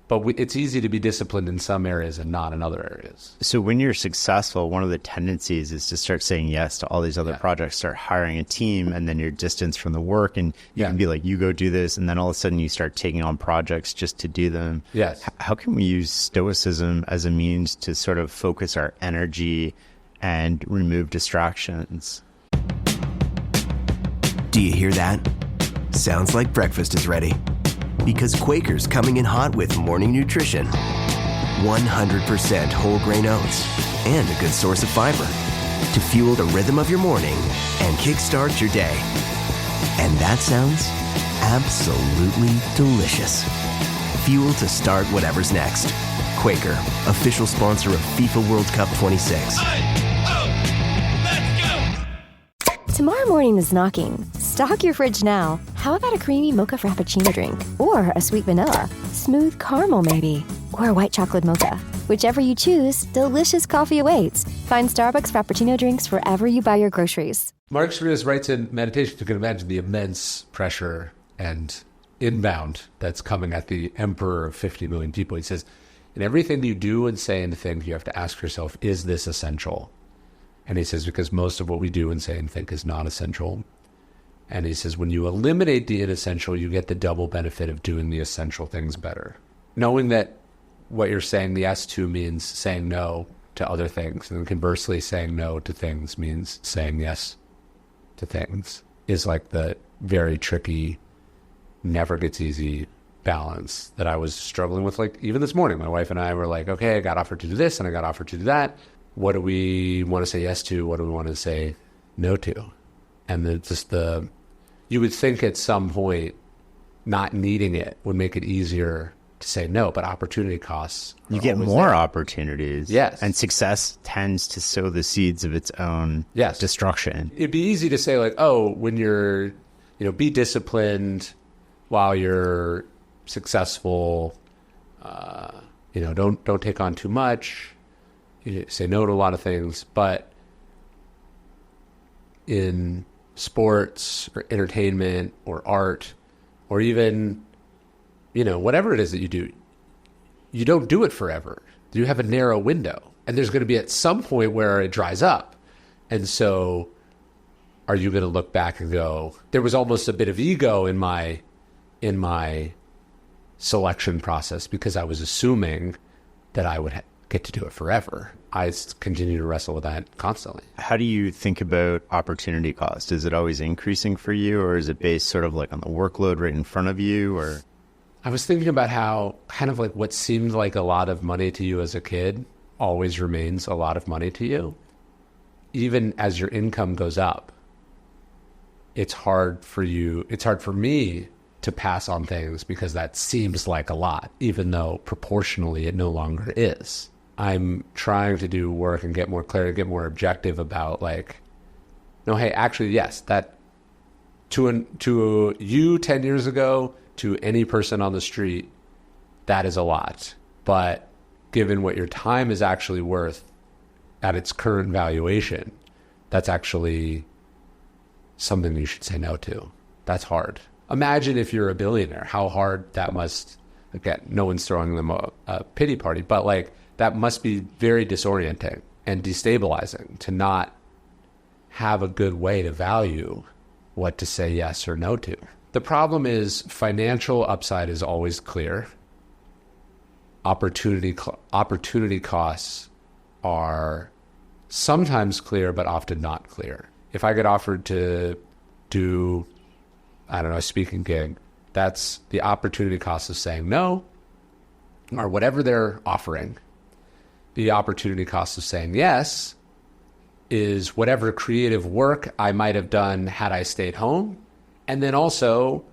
But it's easy to be disciplined in some areas and not in other areas. So when you're successful, one of the tendencies is to start saying yes to all these other projects, start hiring a team, and then you're distanced from the work, and you can be like, you go do this, and then all of a sudden you start taking on projects just to do them. Yes. How can we use Stoicism as a means to sort of focus our energy and remove distractions? Do you hear that? Sounds like breakfast is ready. Because Quaker's coming in hot with morning nutrition. 100% whole grain oats and a good source of fiber to fuel the rhythm of your morning and kickstart your day. And that sounds absolutely delicious. Fuel to start whatever's next. Quaker, official sponsor of FIFA World Cup 26. Tomorrow morning is knocking. Stock your fridge now. How about a creamy mocha frappuccino drink? Or a sweet vanilla? Smooth caramel maybe? Or a white chocolate mocha? Whichever you choose, delicious coffee awaits. Find Starbucks Frappuccino drinks wherever you buy your groceries. Mark Aurelius writes in Meditations, you can imagine the immense pressure and inbound that's coming at the emperor of 50 million people. He says, in everything you do and say and think, you have to ask yourself, is this essential? And he says, because most of what we do and say and think is not essential. And he says, when you eliminate the inessential, you get the double benefit of doing the essential things better. Knowing that what you're saying the yes to means saying no to other things. And conversely, saying no to things means saying yes to things, is like the very tricky, never gets easy balance that I was struggling with. Like even this morning, my wife and I were like, okay, I got offered to do this and I got offered to do that. What do we want to say yes to? What do we want to say no to? And you would think at some point not needing it would make it easier to say no, but opportunity costs. You get more opportunities. Yes. And success tends to sow the seeds of its own destruction. It'd be easy to say like, oh, when you're, be disciplined while you're successful, don't take on too much. You say no to a lot of things, but in sports or entertainment or art or even whatever it is that you do, you don't do it forever. You have a narrow window, and there's going to be at some point where it dries up. And so are you going to look back and go, there was almost a bit of ego in my selection process because I was assuming that I would get to do it forever. I continue to wrestle with that constantly. How do you think about opportunity cost? Is it always increasing for you, or is it based sort of like on the workload right in front of you? Or I was thinking about how kind of like what seemed like a lot of money to you as a kid always remains a lot of money to you. Even as your income goes up, it's hard for me to pass on things because that seems like a lot, even though proportionally it no longer is. I'm trying to do work and get more clarity, get more objective about like, no, hey, actually, yes, that to you 10 years ago, to any person on the street, that is a lot. But given what your time is actually worth at its current valuation, that's actually something you should say no to. That's hard. Imagine if you're a billionaire, how hard that must, again, no one's throwing them a pity party, but like that must be very disorienting and destabilizing to not have a good way to value what to say yes or no to. The problem is financial upside is always clear. Opportunity costs are sometimes clear, but often not clear. If I get offered to do, I don't know, a speaking gig, that's the opportunity cost of saying no, or whatever they're offering. The opportunity cost of saying yes is whatever creative work I might have done had I stayed home. And then also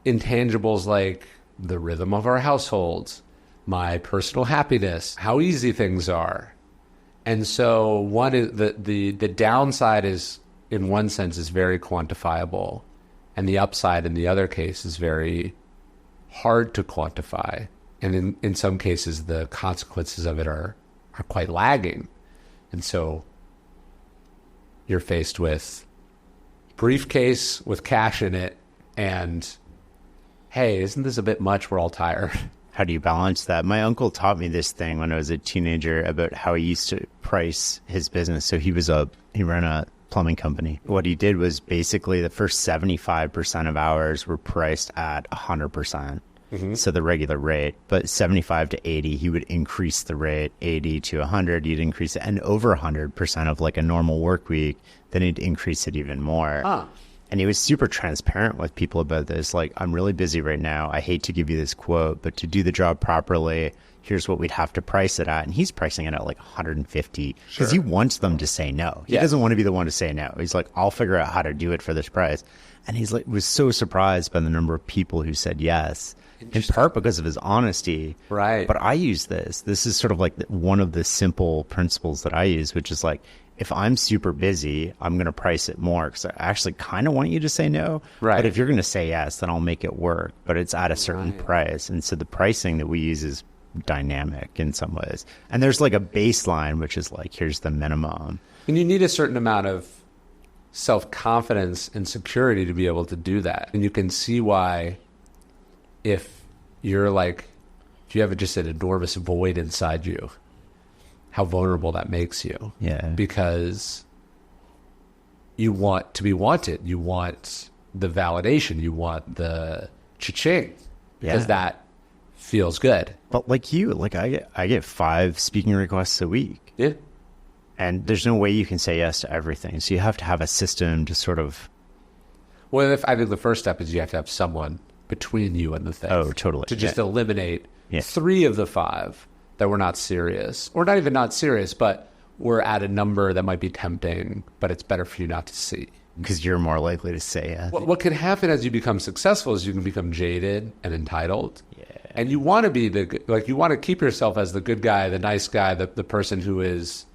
intangibles like the rhythm of our households, my personal happiness, how easy things are. And so one is the downside is, in one sense, is very quantifiable, and the upside in the other case is very hard to quantify. And in some cases, the consequences of it are quite lagging. And so you're faced with briefcase with cash in it and, hey, isn't this a bit much? We're all tired. How do you balance that? My uncle taught me this thing when I was a teenager about how he used to price his business. So he ran a plumbing company. What he did was basically the first 75% of hours were priced at 100%. So the regular rate, but 75 to 80, he would increase the rate. 80 to 100, he'd increase it. And over 100% of like a normal work week, then he'd increase it even more. And he was super transparent with people about this. Like, I'm really busy right now. I hate to give you this quote, but to do the job properly, here's what we'd have to price it at. And he's pricing it at like 150 because he wants them to say no. He doesn't want to be the one to say no. He's like, I'll figure out how to do it for this price. And he's like, was so surprised by the number of people who said yes, in part because of his honesty. Right. But I use this. This is sort of like one of the simple principles that I use, which is like, if I'm super busy, I'm going to price it more because I actually kind of want you to say no. Right. But if you're going to say yes, then I'll make it work. But it's at a certain price. And so the pricing that we use is dynamic in some ways. And there's like a baseline, which is like, here's the minimum. And you need a certain amount of self-confidence and security to be able to do that. And you can see why if you have just an enormous void inside you, how vulnerable that makes you. Yeah. Because you want to be wanted. You want the validation. You want the cha-ching. Because that feels good. But like you, like I get 5 speaking requests a week. Yeah. And there's no way you can say yes to everything. So you have to have a system to sort of... Well, I think the first step is you have to have someone between you and the thing. Oh, totally. To just eliminate 3 of the 5 that were not serious, or not even not serious, but we're at a number that might be tempting, but it's better for you not to see. Because you're more likely to say yes. What can happen as you become successful is you can become jaded and entitled. Yeah. And you want to be you want to keep yourself as the good guy, the nice guy, the person who is...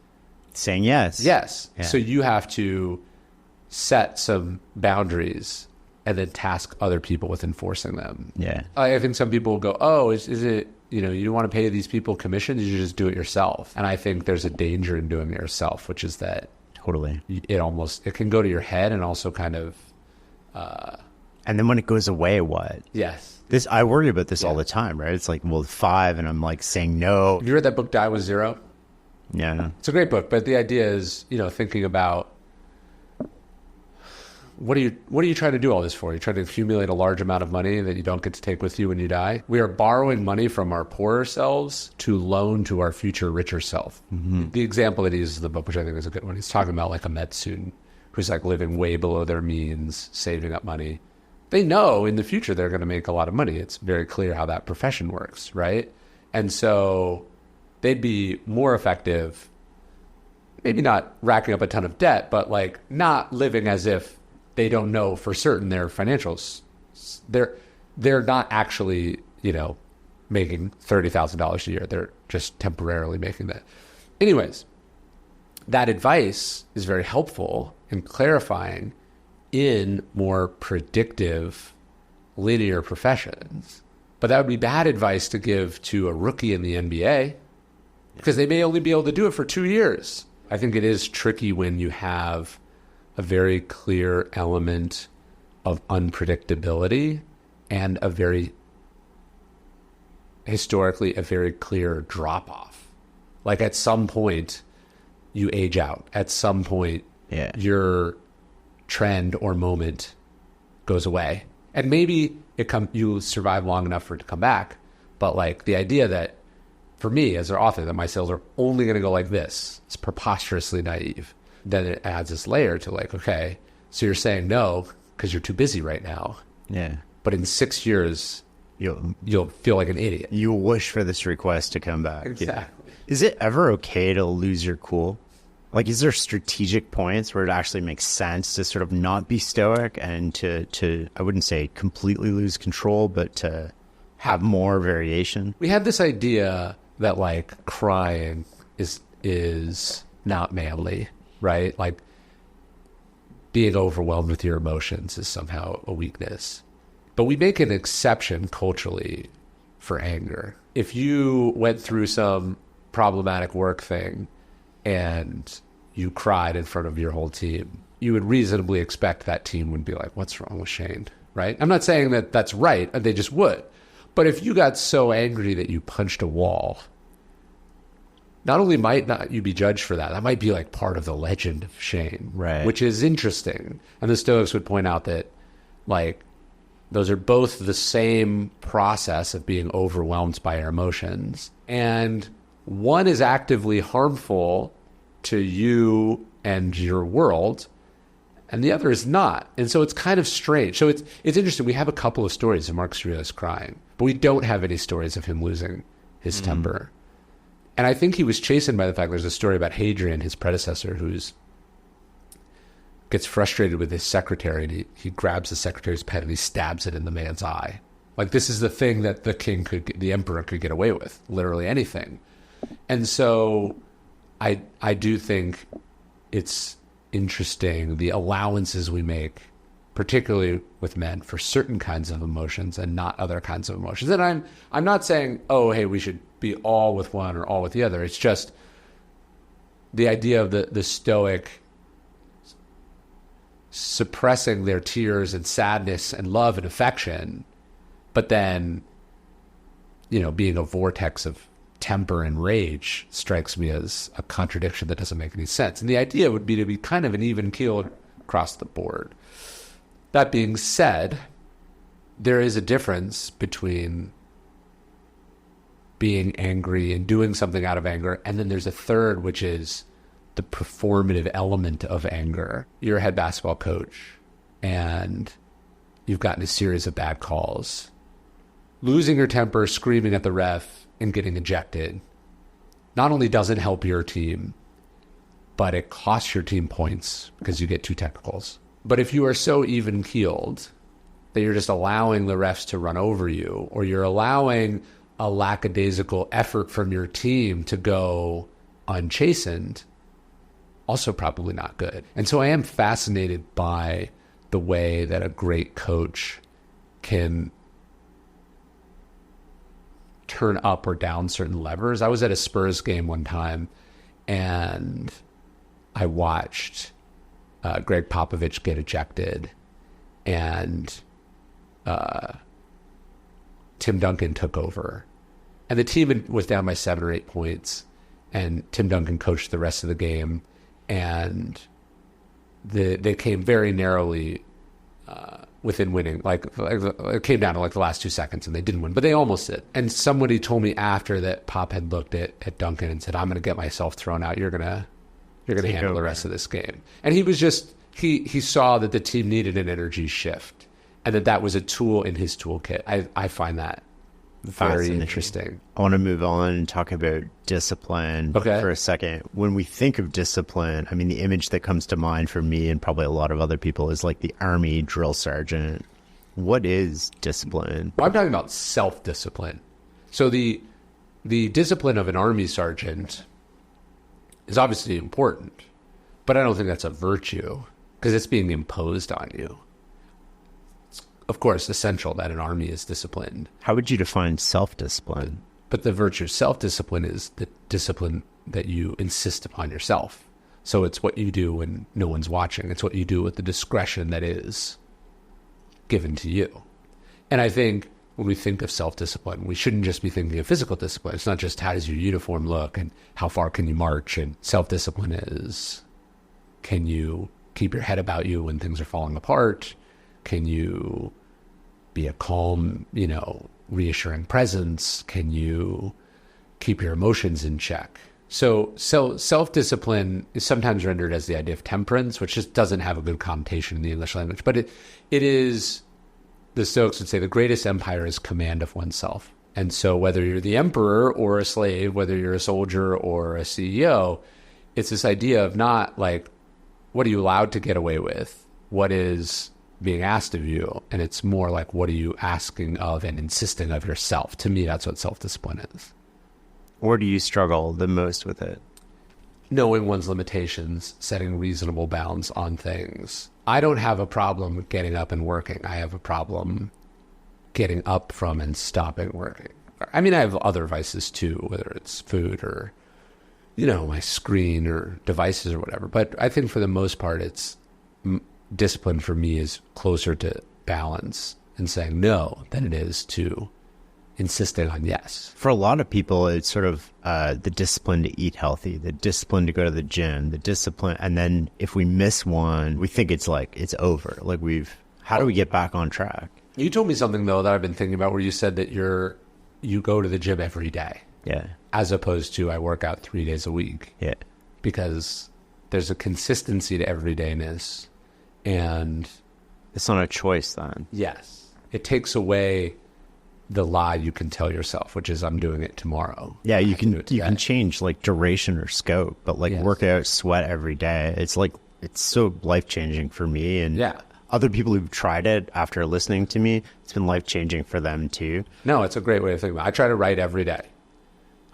saying yes. Yes. Yeah. So you have to set some boundaries and then task other people with enforcing them. Yeah. I think some people will go, oh, is it, you don't want to pay these people commissions, you should just do it yourself. And I think there's a danger in doing it yourself, which is that totally it can go to your head and also kind of... and then when it goes away, what? Yes. I worry about this all the time, right? It's like, well, 5, and I'm like saying no. Have you read that book, Die with Zero? Yeah. It's a great book, but the idea is, thinking about what are you trying to do all this for? You're trying to accumulate a large amount of money that you don't get to take with you when you die. We are borrowing money from our poorer selves to loan to our future richer self. Mm-hmm. The example that he uses in the book, which I think is a good one, he's talking about like a med student who's like living way below their means, saving up money. They know in the future they're going to make a lot of money. It's very clear how that profession works, right? And so they'd be more effective, maybe not racking up a ton of debt, but like not living as if they don't know for certain their financials. They're not actually, making $30,000 a year. They're just temporarily making that. Anyways, that advice is very helpful in clarifying in more predictive, linear professions. But that would be bad advice to give to a rookie in the NBA because they may only be able to do it for 2 years. I think it is tricky when you have a very clear element of unpredictability and historically a very clear drop-off. Like at some point, you age out. At some point, your trend or moment goes away. And maybe you survive long enough for it to come back. But like the idea that, for me as an author, that my sales are only going to go like this, it's preposterously naive. Then it adds this layer to like, okay, so you're saying no because you're too busy right now. Yeah. But in 6 years, you'll feel like an idiot. You'll wish for this request to come back. Exactly. Yeah. Is it ever okay to lose your cool? Like, is there strategic points where it actually makes sense to sort of not be stoic and to I wouldn't say completely lose control, but to have more variation? We had this idea that like crying is not manly, right? Like being overwhelmed with your emotions is somehow a weakness. But we make an exception culturally for anger. If you went through some problematic work thing and you cried in front of your whole team, you would reasonably expect that team would be like, what's wrong with Shane, right? I'm not saying that that's right, they just would. But if you got so angry that you punched a wall, not only might not you be judged for that, that might be like part of the legend of Shane, right? Which is interesting. And the Stoics would point out that like those are both the same process of being overwhelmed by our emotions. And one is actively harmful to you and your world, and the other is not. And so it's kind of strange. So it's interesting. We have a couple of stories of Marcus Aurelius crying, but we don't have any stories of him losing his temper. And I think he was chastened by the fact there's a story about Hadrian, his predecessor, who's gets frustrated with his secretary, and he grabs the secretary's pen and he stabs it in the man's eye. Like, this is the thing that the emperor could get away with, literally anything. And so I do think it's interesting, the allowances we make, particularly with men, for certain kinds of emotions and not other kinds of emotions. And I'm not saying, oh, hey, we should be all with one or all with the other. It's just the idea of the Stoic suppressing their tears and sadness and love and affection, but then, being a vortex of temper and rage strikes me as a contradiction that doesn't make any sense. And the idea would be to be kind of an even keel across the board. That being said, there is a difference between being angry and doing something out of anger. And then there's a third, which is the performative element of anger. You're a head basketball coach and you've gotten a series of bad calls. Losing your temper, screaming at the ref, and getting ejected not only doesn't help your team, but it costs your team points because you get 2 technicals. But if you are so even-keeled that you're just allowing the refs to run over you, or you're allowing a lackadaisical effort from your team to go unchastened, also probably not good. And so I am fascinated by the way that a great coach can turn up or down certain levers. I was at a Spurs game one time and I watched Greg Popovich get ejected, and Tim Duncan took over. And the team was down by 7 or 8 points, and Tim Duncan coached the rest of the game, and they came very narrowly within winning. Like it came down to like the last 2 seconds, and they didn't win, but they almost did. And somebody told me after that Pop had looked at Duncan and said, "I'm going to get myself thrown out. You're going to handle the rest of this game." And he was just he saw that the team needed an energy shift, and that was a tool in his toolkit. I find that very interesting. I want to move on and talk about discipline for a second. When we think of discipline, I mean, the image that comes to mind for me and probably a lot of other people is like the Army drill sergeant. What is discipline? Well, I'm talking about self-discipline. So the discipline of an Army sergeant is obviously important, but I don't think that's a virtue because it's being imposed on you. Of course, essential that an army is disciplined. How would you define self-discipline? But the virtue of self-discipline is the discipline that you insist upon yourself. So it's what you do when no one's watching. It's what you do with the discretion that is given to you. And I think when we think of self-discipline, we shouldn't just be thinking of physical discipline. It's not just how does your uniform look and how far can you march. And self-discipline is, can you keep your head about you when things are falling apart? Can you be a calm, reassuring presence? Can you keep your emotions in check? So self-discipline is sometimes rendered as the idea of temperance, which just doesn't have a good connotation in the English language. But it is, the Stoics would say, the greatest empire is command of oneself. And so whether you're the emperor or a slave, whether you're a soldier or a CEO, it's this idea of not like, what are you allowed to get away with? What is being asked of you? And it's more like, what are you asking of and insisting of yourself? To me, that's what self-discipline is. Or do you struggle the most with it? Knowing one's limitations, setting reasonable bounds on things. I don't have a problem getting up and working. I have a problem getting up from and stopping working. I mean, I have other vices too, whether it's food or, my screen or devices or whatever. But I think for the most part, it's discipline for me is closer to balance and saying no than it is to insisting on yes. For a lot of people, it's sort of the discipline to eat healthy, the discipline to go to the gym, the discipline. And then if we miss one, we think it's over. How do we get back on track? You told me something, though, that I've been thinking about where you said that you go to the gym every day. Yeah. As opposed to I work out 3 days a week. Yeah. Because there's a consistency to everydayness. And it's not a choice then. Yes. It takes away the lie you can tell yourself, which is I'm doing it tomorrow. Yeah, you can change duration or scope, but yes. Work out, sweat every day. It's so life-changing for me, and other people who've tried it after listening to me, it's been life-changing for them too. No, it's a great way to think about it. I try to write every day.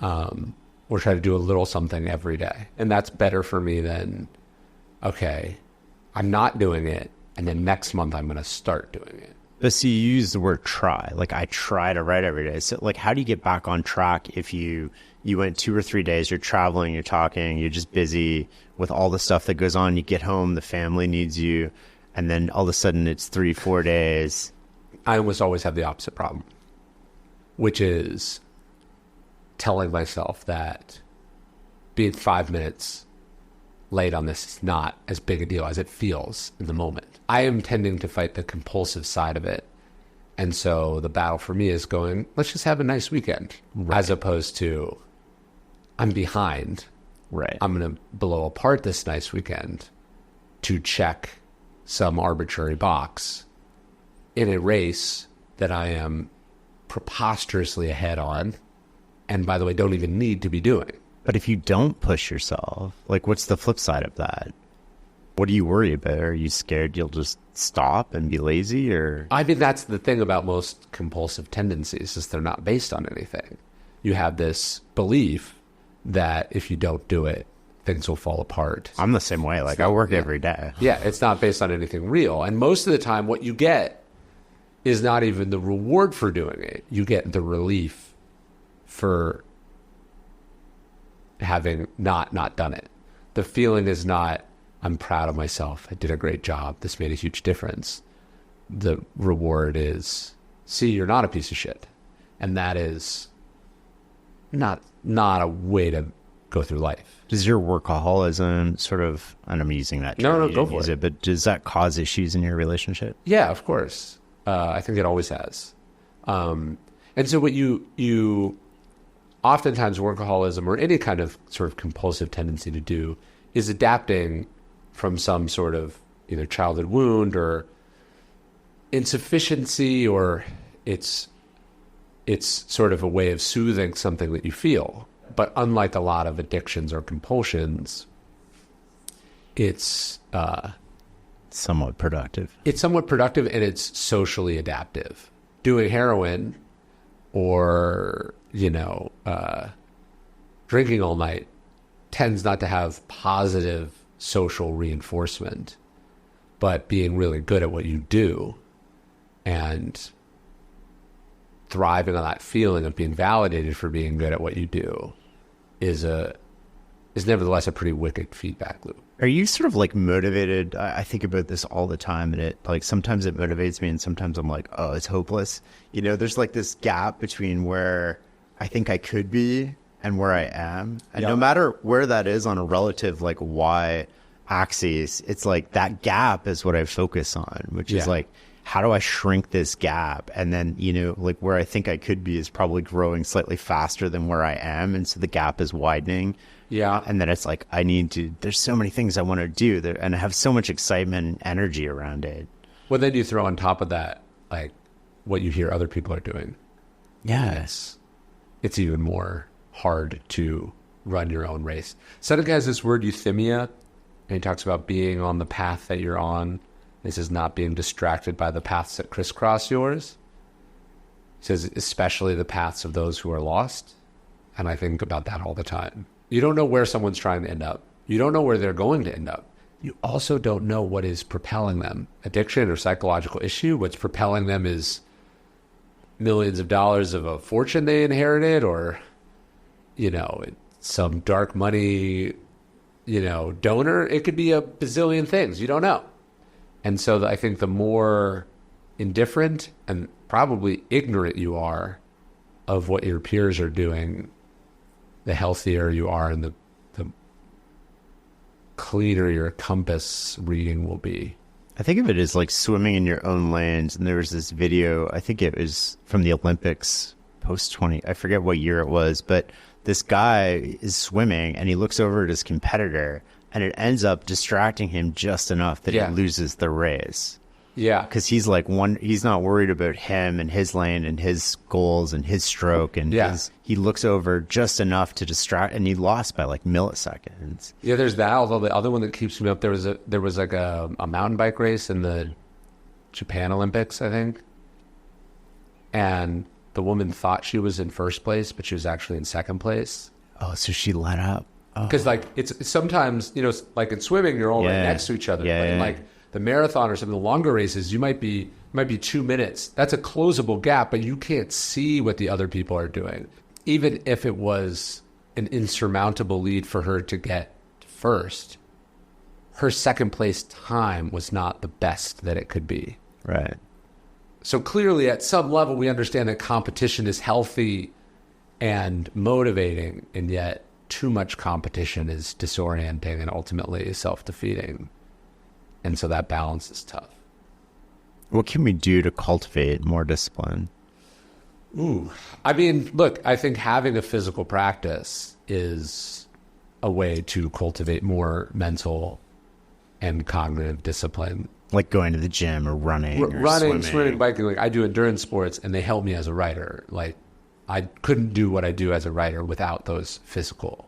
Or try to do a little something every day. And that's better for me than, okay, I'm not doing it, and then next month I'm going to start doing it. But see, you use the word try. I try to write every day. So, how do you get back on track if you went 2 or 3 days, you're traveling, you're talking, you're just busy with all the stuff that goes on, you get home, the family needs you, and then all of a sudden it's 3-4 days. I almost always have the opposite problem, which is telling myself that being 5 minutes late on this is not as big a deal as it feels in the moment. I am tending to fight the compulsive side of it And so the battle for me is going, let's just have a nice weekend, as opposed to I'm behind. Right. I'm going to blow apart this nice weekend to check some arbitrary box in a race that I am preposterously ahead on, and by the way, don't even need to be doing. But if you don't push yourself, like, what's the flip side of that? What do you worry about? Are you scared you'll just stop and be lazy? Or I think that's the thing about most compulsive tendencies, is they're not based on anything. You have this belief that if you don't do it, things will fall apart. I'm the same way. Like, I work every day. Yeah, it's not based on anything real. And most of the time, what you get is not even the reward for doing it. You get the relief for having not done it. The feeling is not, I'm proud of myself, I did a great job, this made a huge difference. The reward is, see, you're not a piece of shit. And that is not a way to go through life. Does your workaholism sort of, and I'm using that term, No, you go didn't for use it. But does that cause issues in your relationship? Yeah, of course. I think it always has. And so what you oftentimes workaholism or any kind of sort of compulsive tendency to do is adapting from some sort of either childhood wound or insufficiency, or it's sort of a way of soothing something that you feel. But unlike a lot of addictions or compulsions, it's Somewhat productive. It's somewhat productive, and it's socially adaptive. Doing heroin or, drinking all night tends not to have positive social reinforcement, but being really good at what you do and thriving on that feeling of being validated for being good at what you do is nevertheless a pretty wicked feedback loop. Are you sort of like motivated? I think about this all the time, and it like sometimes it motivates me and sometimes I'm like, oh, it's hopeless. There's like this gap between where I think I could be and where I am. And no matter where that is on a relative like Y axis, it's like that gap is what I focus on, which is like, how do I shrink this gap? And then, like where I think I could be is probably growing slightly faster than where I am. And so the gap is widening. Yeah. And then it's like, there's so many things I want to do there, and I have so much excitement and energy around it. Well, then you throw on top of that, like what you hear other people are doing. Yes. It's even more hard to run your own race. Seneca has this word euthymia, and he talks about being on the path that you're on. This is not being distracted by the paths that crisscross yours. He says, especially the paths of those who are lost. And I think about that all the time. You don't know where someone's trying to end up. You don't know where they're going to end up. You also don't know what is propelling them. Addiction or psychological issue, what's propelling them is millions of dollars of a fortune they inherited, or, some dark money, donor. It could be a bazillion things. You don't know. And so I think the more indifferent and probably ignorant you are of what your peers are doing, the healthier you are and the cleaner your compass reading will be. I think of it as like swimming in your own lanes. And there was this video, I think it was from the Olympics post 20, I forget what year it was, but this guy is swimming and he looks over at his competitor, and it ends up distracting him just enough that he loses the race. Yeah. Because he's like he's not worried about him and his lane and his goals and his stroke. And he looks over just enough to distract, and he lost by like milliseconds. Yeah, there's that. Although the other one that keeps me up, there was like a mountain bike race in the Japan Olympics, I think. And the woman thought she was in first place, but she was actually in second place. Oh, so she let up. Because like it's sometimes, like in swimming, you're all right next to each other. Yeah, but in like the marathon or some of the longer races, you might be 2 minutes. That's a closable gap, but you can't see what the other people are doing. Even if it was an insurmountable lead for her to get first, her second place time was not the best that it could be. Right. So clearly at some level we understand that competition is healthy and motivating, and yet too much competition is disorienting and ultimately self-defeating. And so that balance is tough. What can we do to cultivate more discipline? Ooh. I mean, look, I think having a physical practice is a way to cultivate more mental and cognitive discipline. Like going to the gym or running or running, swimming. swimming, biking. Like I do endurance sports and they help me as a writer. Like I couldn't do what I do as a writer without those physical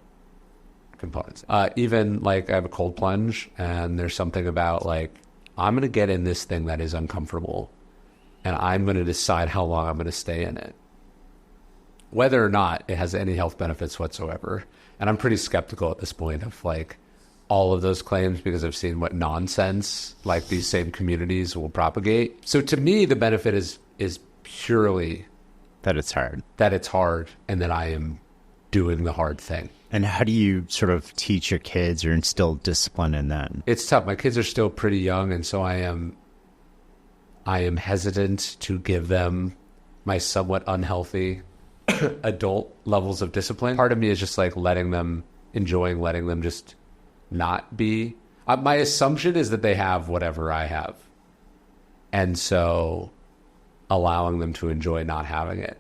components. Even like I have a cold plunge and there's something about like, I'm going to get in this thing that is uncomfortable and I'm going to decide how long I'm going to stay in it, whether or not it has any health benefits whatsoever. And I'm pretty skeptical at this point of like all of those claims because I've seen what nonsense like these same communities will propagate. So to me, the benefit is purely that it's hard. That it's hard and that I am doing the hard thing. And how do you sort of teach your kids or instill discipline in them? It's tough. My kids are still pretty young, and so I am hesitant to give them my somewhat unhealthy adult levels of discipline. Part of me is just like letting them just not be. My assumption is that they have whatever I have. And so allowing them to enjoy not having it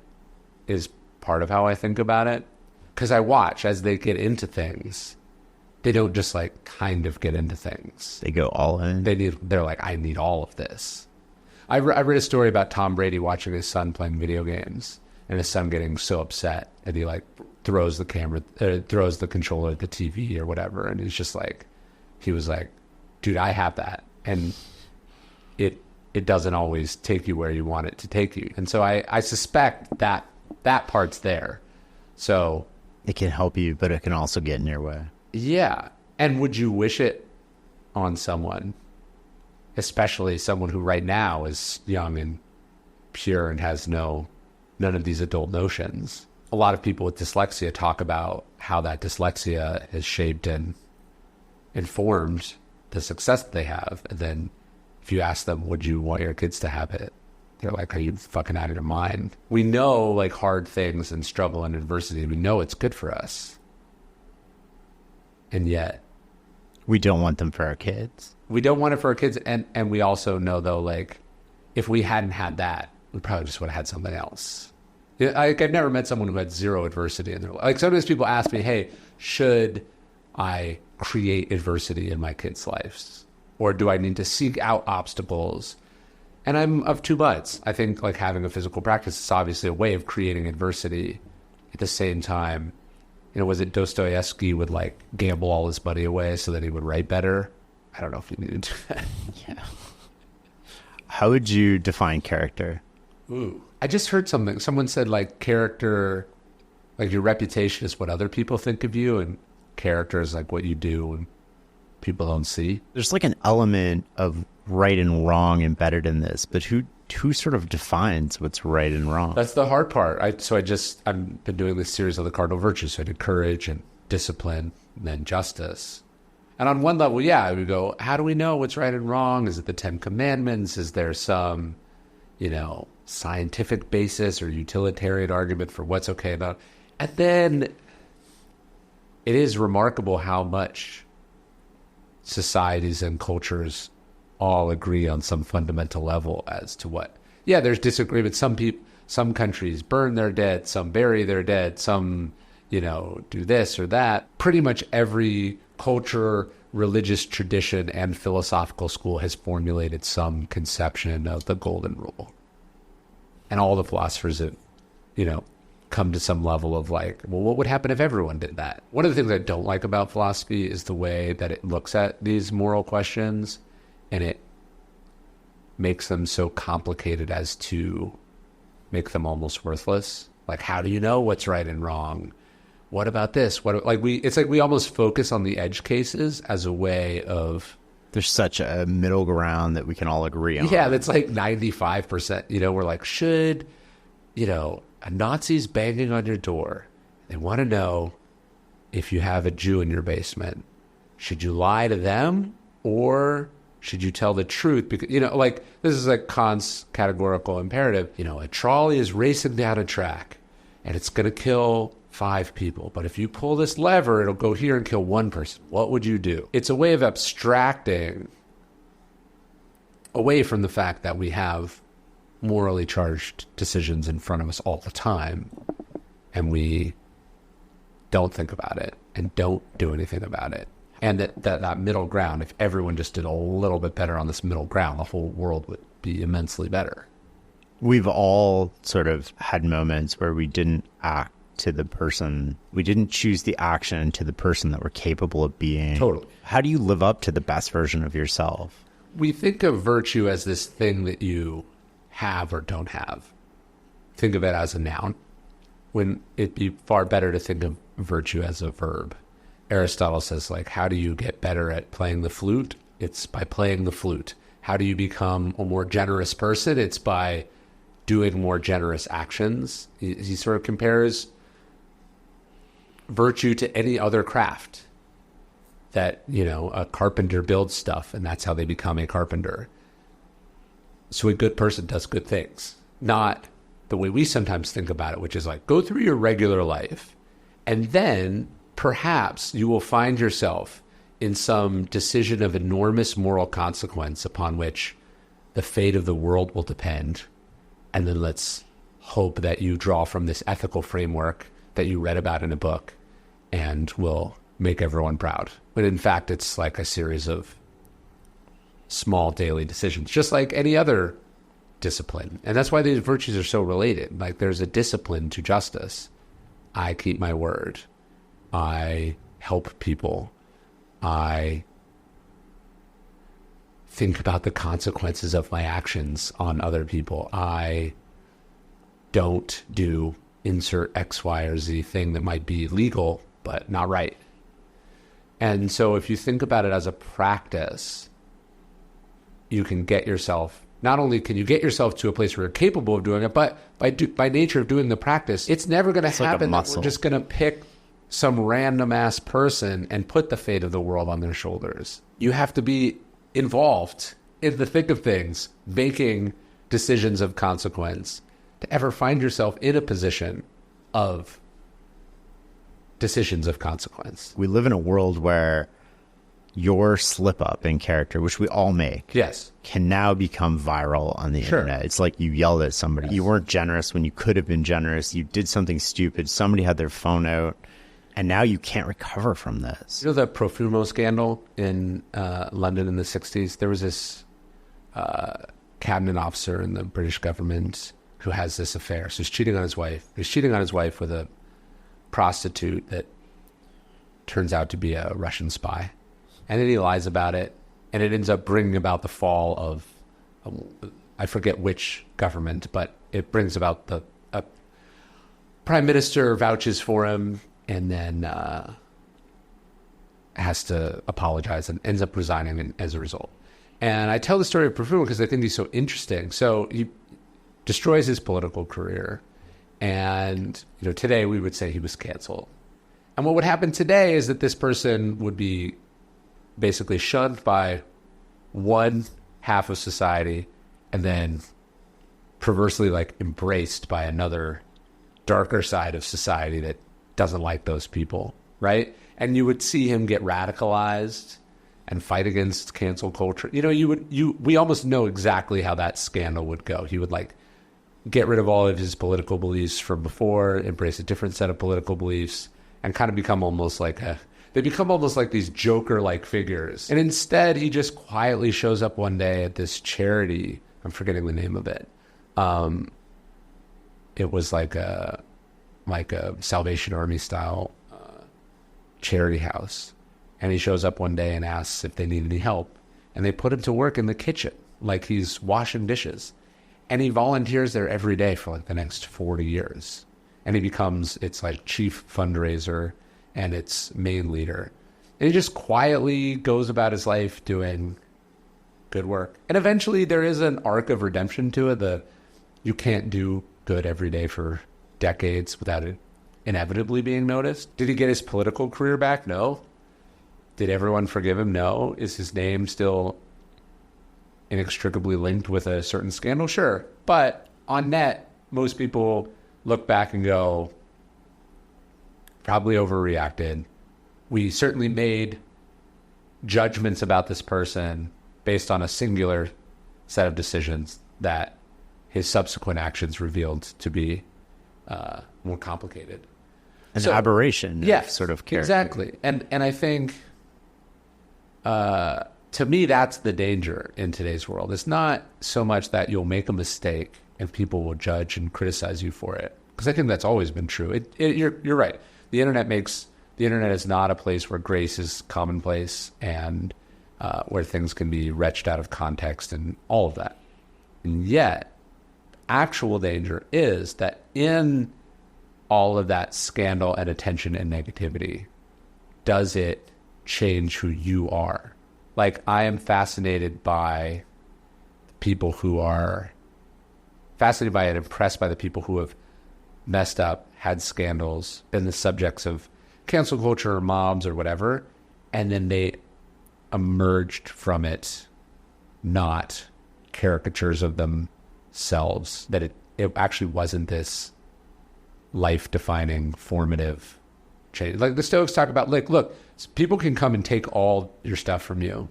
is part of how I think about it. Because I watch as they get into things, they don't just like kind of get into things. They go all in. They're like, I need all of this. I read a story about Tom Brady watching his son playing video games and his son getting so upset and he like throws the controller at the TV or whatever. And he's just like, he was like, dude, I have that. And it doesn't always take you where you want it to take you. And so I suspect that part's there. So it can help you, but it can also get in your way. Yeah. And would you wish it on someone, especially someone who right now is young and pure and has none of these adult notions? A lot of people with dyslexia talk about how that dyslexia has shaped and informed the success that they have. And then if you ask them, would you want your kids to have it? They're like, are you fucking out of your mind? We know like hard things and struggle and adversity. We know it's good for us. And yet we don't want them for our kids. We don't want it for our kids. And we also know though, like if we hadn't had that, we probably just would have had something else. I've never met someone who had zero adversity in their life. Like sometimes people ask me, hey, should I create adversity in my kids' lives? Or do I need to seek out obstacles? And I'm of two minds. I think like having a physical practice is obviously a way of creating adversity. At the same time, was it Dostoevsky would like gamble all his money away so that he would write better? I don't know if you need to do that. Yeah. How would you define character? Ooh. I just heard something. Someone said like character, like your reputation is what other people think of you, and character is like what you do and people don't see. There's like an element of right and wrong embedded in this, but who sort of defines what's right and wrong? That's the hard part. I've been doing this series on the cardinal virtues. So I did courage and discipline and then justice. And on one level, yeah, I would go, how do we know what's right and wrong? Is it the 10 Commandments? Is there some, scientific basis or utilitarian argument for what's okay about? And then it is remarkable how much societies and cultures all agree on some fundamental level as to what. Yeah, there's disagreement. Some countries burn their dead, some bury their dead, some, do this or that. Pretty much every culture, religious tradition, and philosophical school has formulated some conception of the golden rule. And all the philosophers have, come to some level of like, well, what would happen if everyone did that? One of the things I don't like about philosophy is the way that it looks at these moral questions, and it makes them so complicated as to make them almost worthless. Like, how do you know what's right and wrong? What about this? It's like we almost focus on the edge cases as a way of. There's such a middle ground that we can all agree on. Yeah, that's like 95%. We're like, should, a Nazi's banging on your door. They want to know if you have a Jew in your basement. Should you lie to them or should you tell the truth? Because, this is like Kant's categorical imperative. A trolley is racing down a track and it's going to kill 5 people. But if you pull this lever, it'll go here and kill 1 person. What would you do? It's a way of abstracting away from the fact that we have morally charged decisions in front of us all the time, and we don't think about it and don't do anything about it. And that middle ground, if everyone just did a little bit better on this middle ground, the whole world would be immensely better. We've all sort of had moments where we didn't act to the person, we didn't choose the action to the person that we're capable of being. Totally. How do you live up to the best version of yourself? We think of virtue as this thing that you have or don't have. Think of it as a noun, when it'd be far better to think of virtue as a verb. Aristotle says, like, how do you get better at playing the flute? It's by playing the flute. How do you become a more generous person? It's by doing more generous actions. He sort of compares virtue to any other craft that, a carpenter builds stuff, and that's how they become a carpenter. So a good person does good things, not the way we sometimes think about it, which is like, go through your regular life, and then perhaps you will find yourself in some decision of enormous moral consequence upon which the fate of the world will depend. And then let's hope that you draw from this ethical framework that you read about in a book and will make everyone proud. But in fact, it's like a series of small daily decisions, just like any other discipline. And that's why these virtues are so related. Like, there's a discipline to justice. I keep my word. I help people. I think about the consequences of my actions on other people. I don't do insert X, Y, or Z thing that might be legal, but not right. And so if you think about it as a practice, you can get yourself, not only can you get yourself to a place where you're capable of doing it, but by nature of doing the practice, it's never going to happen that we're just going to pick some random ass person and put the fate of the world on their shoulders. You have to be involved in the thick of things, making decisions of consequence, to ever find yourself in a position of decisions of consequence. We live in a world where your slip up in character, which we all make, yes, can now become viral on the internet. It's like you yelled at somebody. Yes. You weren't generous when you could have been generous. You did something stupid. Somebody had their phone out. And now you can't recover from this. You know the Profumo scandal in London in the 60s? There was this cabinet officer in the British government who has this affair. So he's cheating on his wife. He's cheating on his wife with a prostitute that turns out to be a Russian spy. And then he lies about it. And it ends up bringing about the fall of, I forget which government, but it brings about the prime minister vouches for him, and then has to apologize and ends up resigning as a result. And I tell the story of Profumo because I think he's so interesting. So he destroys his political career. And today we would say he was canceled. And what would happen today is that this person would be basically shunned by one half of society and then perversely embraced by another darker side of society that doesn't like those people, right? And you would see him get radicalized and fight against cancel culture. We almost know exactly how that scandal would go. He would get rid of all of his political beliefs from before, embrace a different set of political beliefs, and kind of become almost like these Joker-like figures. And instead, he just quietly shows up one day at this charity. I'm forgetting the name of it. It was like a Salvation Army style charity house. And he shows up one day and asks if they need any help. And they put him to work in the kitchen, like he's washing dishes. And he volunteers there every day for the next 40 years. And he becomes its chief fundraiser and its main leader. And he just quietly goes about his life doing good work. And eventually there is an arc of redemption to it. You can't do good every day for decades without it inevitably being noticed. Did he get his political career back? No. Did everyone forgive him? No. Is his name still inextricably linked with a certain scandal? Sure. But on net, most people look back and go, probably overreacted. We certainly made judgments about this person based on a singular set of decisions that his subsequent actions revealed to be more complicated. An aberration of sort of character. Exactly. And I think, to me, that's the danger in today's world. It's not so much that you'll make a mistake and people will judge and criticize you for it, because I think that's always been true. You're right. The internet is not a place where grace is commonplace and where things can be wrenched out of context and all of that. And yet, actual danger is that in all of that scandal and attention and negativity, does it change who you are? Like, I am fascinated by people who are fascinated by and impressed by the people who have messed up, had scandals, been the subjects of cancel culture or mobs or whatever, and then they emerged from it not caricatures of themselves, that it actually wasn't this life-defining, formative change. Like the Stoics talk about, like, look, people can come and take all your stuff from you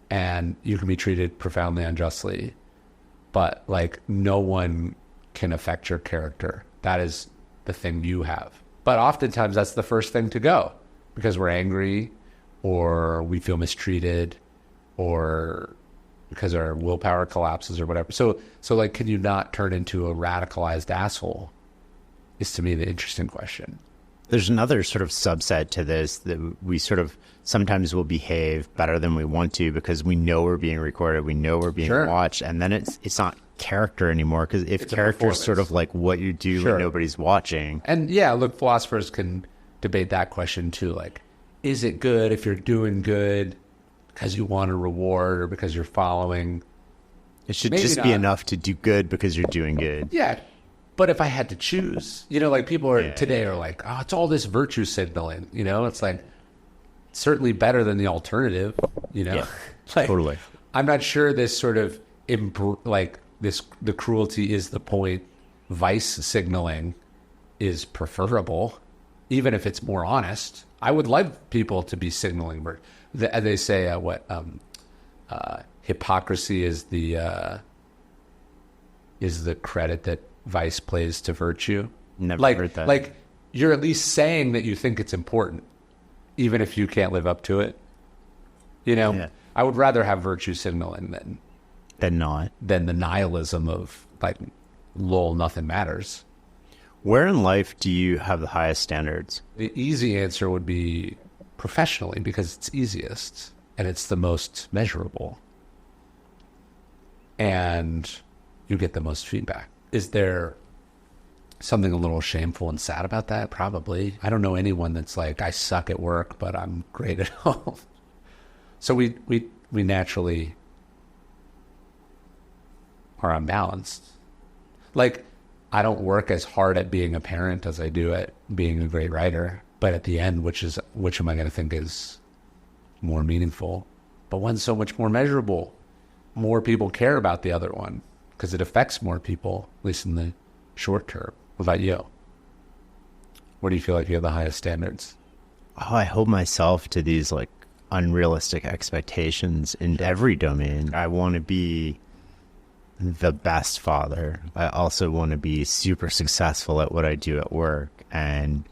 and you can be treated profoundly unjustly, but like no one can affect your character. That is the thing you have. But oftentimes that's the first thing to go because we're angry or we feel mistreated or because our willpower collapses or whatever. So like, can you not turn into a radicalized asshole is, to me, the interesting question. There's another sort of subset to this that we sort of sometimes will behave better than we want to because we know we're being recorded, we know we're being watched, and then it's not character anymore, because if character is sort of like what you do when nobody's watching. And yeah, look, philosophers can debate that question too. Like, is it good if you're doing good because you want a reward or because you're following? It should just be enough to do good because you're doing good. Yeah. But if I had to choose, like people are today are like, oh, it's all this virtue signaling, it's like certainly better than the alternative, Yeah, like, totally. I'm not sure this sort of the cruelty is the point. Vice signaling is preferable, even if it's more honest. I would like people to be signaling. They say hypocrisy is the credit that vice plays to virtue. Never heard that. Like you're at least saying that you think it's important, even if you can't live up to it. I would rather have virtue signaling than the nihilism of like, lol, nothing matters. Where in life do you have the highest standards? The easy answer would be professionally, because it's easiest and it's the most measurable and you get the most feedback. Is there something a little shameful and sad about that? Probably. I don't know anyone that's like, I suck at work, but I'm great at home. So we naturally are unbalanced. Like, I don't work as hard at being a parent as I do at being a great writer. But at the end, which am I going to think is more meaningful? But one's so much more measurable. More people care about the other one because it affects more people, at least in the short term. What about you? Where do you feel like you have the highest standards? Oh, I hold myself to these like unrealistic expectations in every domain. I want to be the best father. I also want to be super successful at what I do at work, and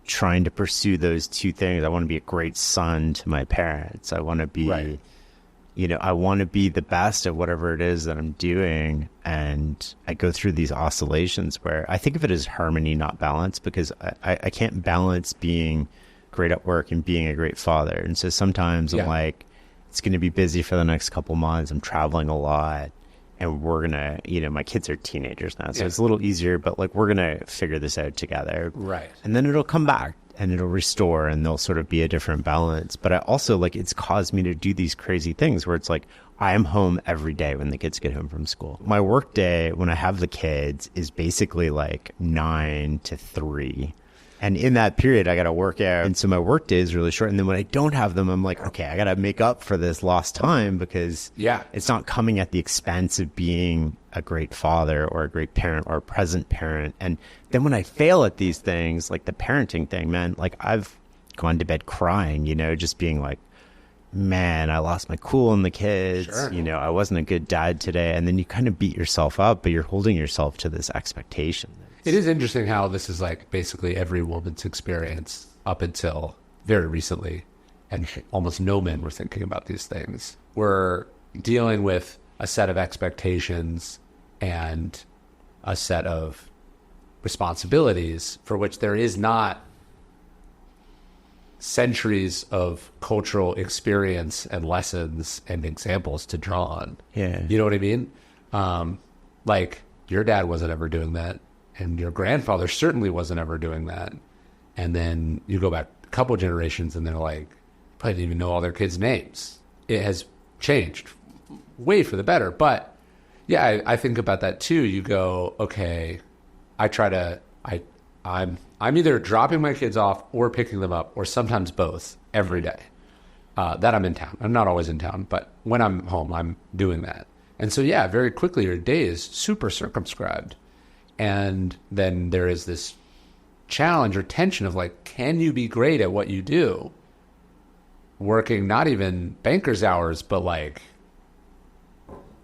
trying to pursue those two things. I want to be a great son to my parents. I want to be, I want to be the best at whatever it is that I'm doing. And I go through these oscillations where I think of it as harmony, not balance, because I can't balance being great at work and being a great father. And so sometimes I'm like, it's going to be busy for the next couple months. I'm traveling a lot. And we're going to, my kids are teenagers now, so it's a little easier, but like, we're going to figure this out together. Right. And then it'll come back and it'll restore and there'll sort of be a different balance. But I also like, it's caused me to do these crazy things where it's like, I am home every day when the kids get home from school. My work day when I have the kids is basically like 9 to 3. And in that period, I got to work out. And so my work day is really short. And then when I don't have them, I'm like, okay, I got to make up for this lost time, because it's not coming at the expense of being a great father or a great parent or a present parent. And then when I fail at these things, like the parenting thing, man, like I've gone to bed crying, just being like, man, I lost my cool in the kids. Sure. You know, I wasn't a good dad today. And then you kind of beat yourself up, but you're holding yourself to this expectation. It is interesting how this is like basically every woman's experience up until very recently. And almost no men were thinking about these things. We're dealing with a set of expectations and a set of responsibilities for which there is not centuries of cultural experience and lessons and examples to draw on. Yeah. You know what I mean? Like your dad wasn't ever doing that, and your grandfather certainly wasn't ever doing that. And then you go back a couple generations and they're like, probably didn't even know all their kids' names. It has changed way for the better. But yeah, I think about that too. You go, okay, I'm either dropping my kids off or picking them up, or sometimes both every day that I'm in town. I'm not always in town, but when I'm home, I'm doing that. And so, yeah, very quickly your day is super circumscribed. And then there is this challenge or tension of like, can you be great at what you do? Working not even banker's hours, but like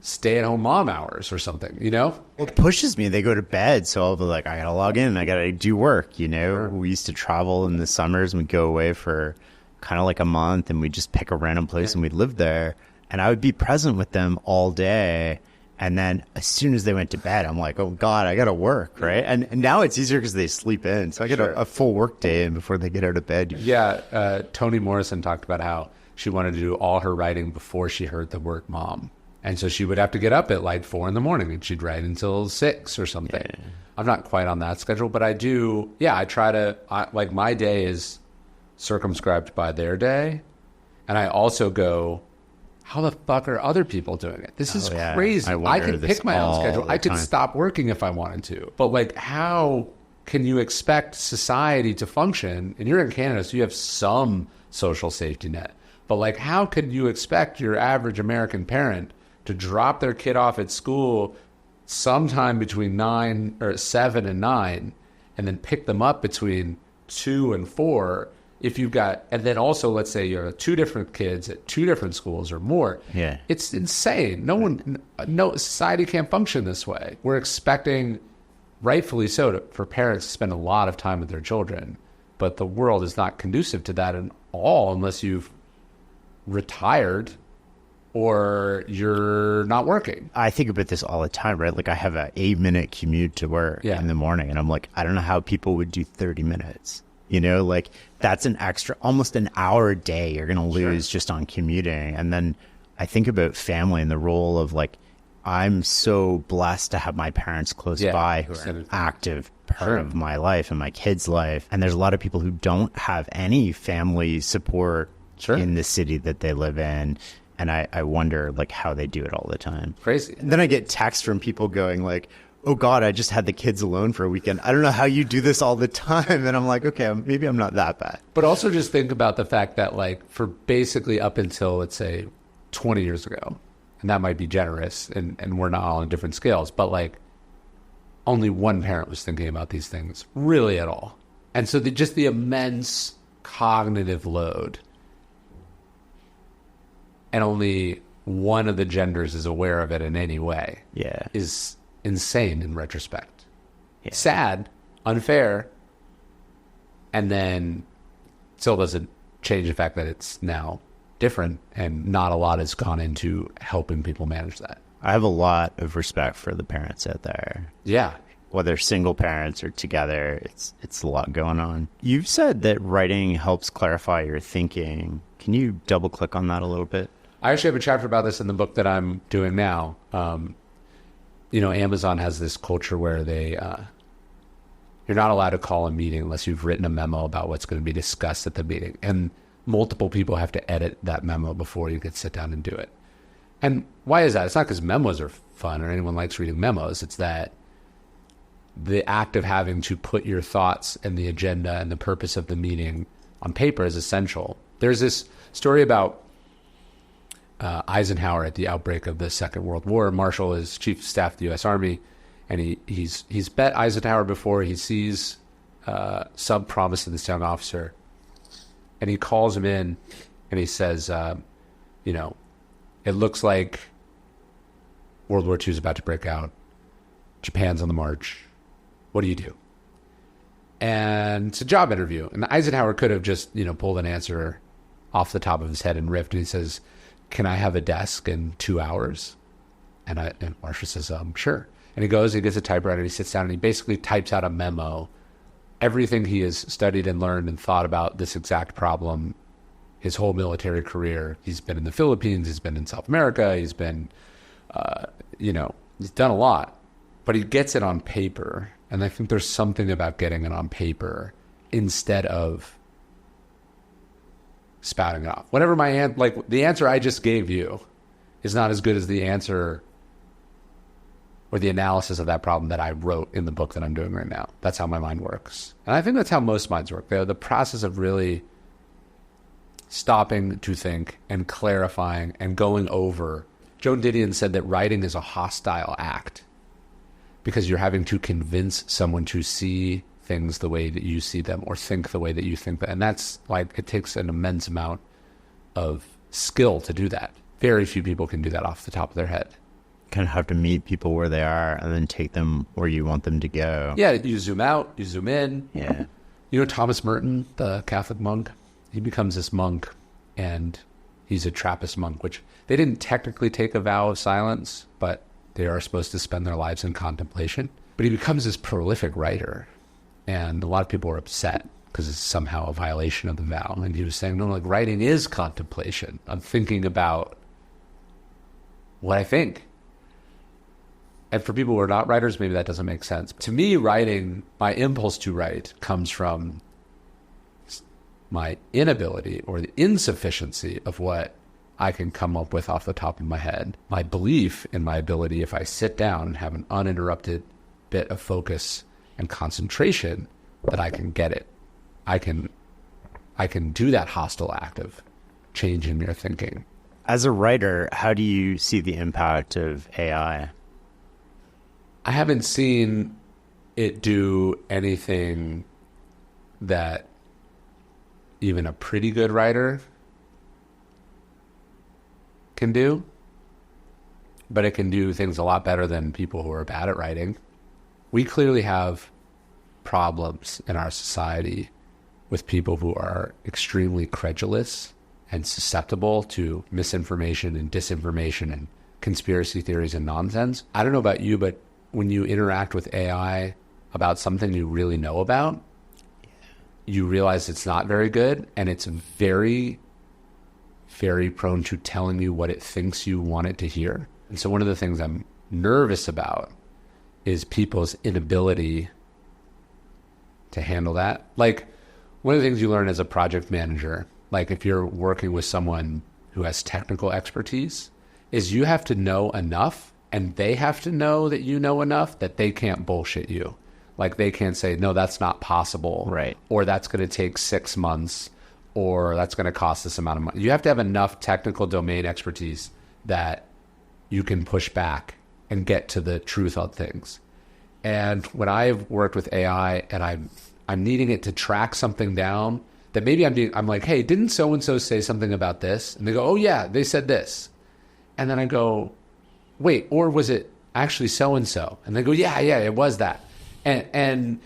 stay-at-home mom hours or something, you know? Well, it pushes me. They go to bed, so I'll be like, I gotta log in. I gotta do work, you know? Sure. We used to travel in the summers and we'd go away for kind of like a month and we'd just pick a random place and we'd live there. And I would be present with them all day. And then as soon as they went to bed, I'm like, oh, God, I got to work, right? And now it's easier because they sleep in. So I get a full work day in before they get out of bed. Yeah, Toni Morrison talked about how she wanted to do all her writing before she heard the word mom. And so she would have to get up at like 4 a.m. and she'd write until 6 or something. Yeah. I'm not quite on that schedule, but I do. Yeah, I try to, like my day is circumscribed by their day. And I also go, how the fuck are other people doing it? This is crazy. I could pick my own schedule. I could stop working if I wanted to. But like, how can you expect society to function? And you're in Canada, so you have some social safety net. But like, how could you expect your average American parent to drop their kid off at school sometime between 7 and 9, and then pick them up between 2 and 4? If you've got, and then also, let's say you have 2 different kids at 2 different schools or more. Yeah, it's insane. No society can't function this way. We're expecting, rightfully so, for parents to spend a lot of time with their children, but the world is not conducive to that at all unless you've retired or you're not working. I think about this all the time, right? Like I have an 8-minute commute to work in the morning, and I'm like, I don't know how people would do 30 minutes. You know, like that's an extra, almost an hour a day you're going to lose just on commuting. And then I think about family and the role of like, I'm so blessed to have my parents close by who are an active part of my life and my kids' life. And there's a lot of people who don't have any family support in the city that they live in. And I wonder like how they do it all the time. Crazy. And then I get texts from people going like, oh God, I just had the kids alone for a weekend. I don't know how you do this all the time. And I'm like, okay, maybe I'm not that bad. But also just think about the fact that like for basically up until, let's say, 20 years ago, and that might be generous and we're not all on different scales, but like only one parent was thinking about these things really at all. And so just the immense cognitive load, and only one of the genders is aware of it in any way, is insane in retrospect. Sad, unfair, and then still doesn't change the fact that it's now different and not a lot has gone into helping people manage that. I have a lot of respect for the parents out there. Yeah. Whether single parents or together, it's a lot going on. You've said that writing helps clarify your thinking. Can you double click on that a little bit? I actually have a chapter about this in the book that I'm doing now. You know, Amazon has this culture where you're not allowed to call a meeting unless you've written a memo about what's going to be discussed at the meeting. And multiple people have to edit that memo before you can sit down and do it. And why is that? It's not because memos are fun or anyone likes reading memos. It's that the act of having to put your thoughts and the agenda and the purpose of the meeting on paper is essential. There's this story about Eisenhower at the outbreak of the Second World War. Marshall is chief of staff of the U.S. Army, and he's bet Eisenhower before. He sees some promise in this young officer, and he calls him in, and he says, It looks like World War II is about to break out. Japan's on the march. What do you do? And it's a job interview. And Eisenhower could have just, pulled an answer off the top of his head and riffed. And he says, can I have a desk in 2 hours? And Marshall says, sure. And he goes, he gets a typewriter, he sits down, and he basically types out a memo. Everything he has studied and learned and thought about this exact problem his whole military career. He's been in the Philippines, he's been in South America, he's been, he's done a lot. But he gets it on paper. And I think there's something about getting it on paper instead of spouting it off. Whatever the answer I just gave you is not as good as the answer or the analysis of that problem that I wrote in the book that I'm doing right now. That's how my mind works. And I think that's how most minds work. The process of really stopping to think and clarifying and going over. Joan Didion said that writing is a hostile act because you're having to convince someone to see things the way that you see them or think the way that you think. And that's it takes an immense amount of skill to do that. Very few people can do that off the top of their head. Kind of have to meet people where they are and then take them where you want them to go. Yeah, you zoom out, you zoom in. Yeah. Thomas Merton, the Catholic monk, he becomes this monk and he's a Trappist monk, which they didn't technically take a vow of silence, but they are supposed to spend their lives in contemplation. But he becomes this prolific writer. And a lot of people are upset because it's somehow a violation of the vow. And he was saying, no, writing is contemplation. I'm thinking about what I think. And for people who are not writers, maybe that doesn't make sense. To me, writing, my impulse to write comes from my inability or the insufficiency of what I can come up with off the top of my head. My belief in my ability, if I sit down and have an uninterrupted bit of focus and concentration, that I can get it. I can do that hostile act of changing your thinking. As a writer, how do you see the impact of AI? I haven't seen it do anything that even a pretty good writer can do, but it can do things a lot better than people who are bad at writing. We clearly have problems in our society with people who are extremely credulous and susceptible to misinformation and disinformation and conspiracy theories and nonsense. I don't know about you, but when you interact with AI about something you really know about, you realize it's not very good, and it's very, very prone to telling you what it thinks you want it to hear. And so one of the things I'm nervous about is people's inability to handle that. One of the things you learn as a project manager, if you're working with someone who has technical expertise, is you have to know enough and they have to know that you know enough that they can't bullshit you. They can't say, no, that's not possible. Right. Or that's going to take 6 months, or that's going to cost this amount of money. You have to have enough technical domain expertise that you can push back and get to the truth on things. And when I've worked with AI and I'm needing it to track something down that maybe I'm like, hey, didn't so-and-so say something about this? And they go, oh yeah, they said this. And then I go, wait, or was it actually so-and-so? And they go, yeah, it was that. And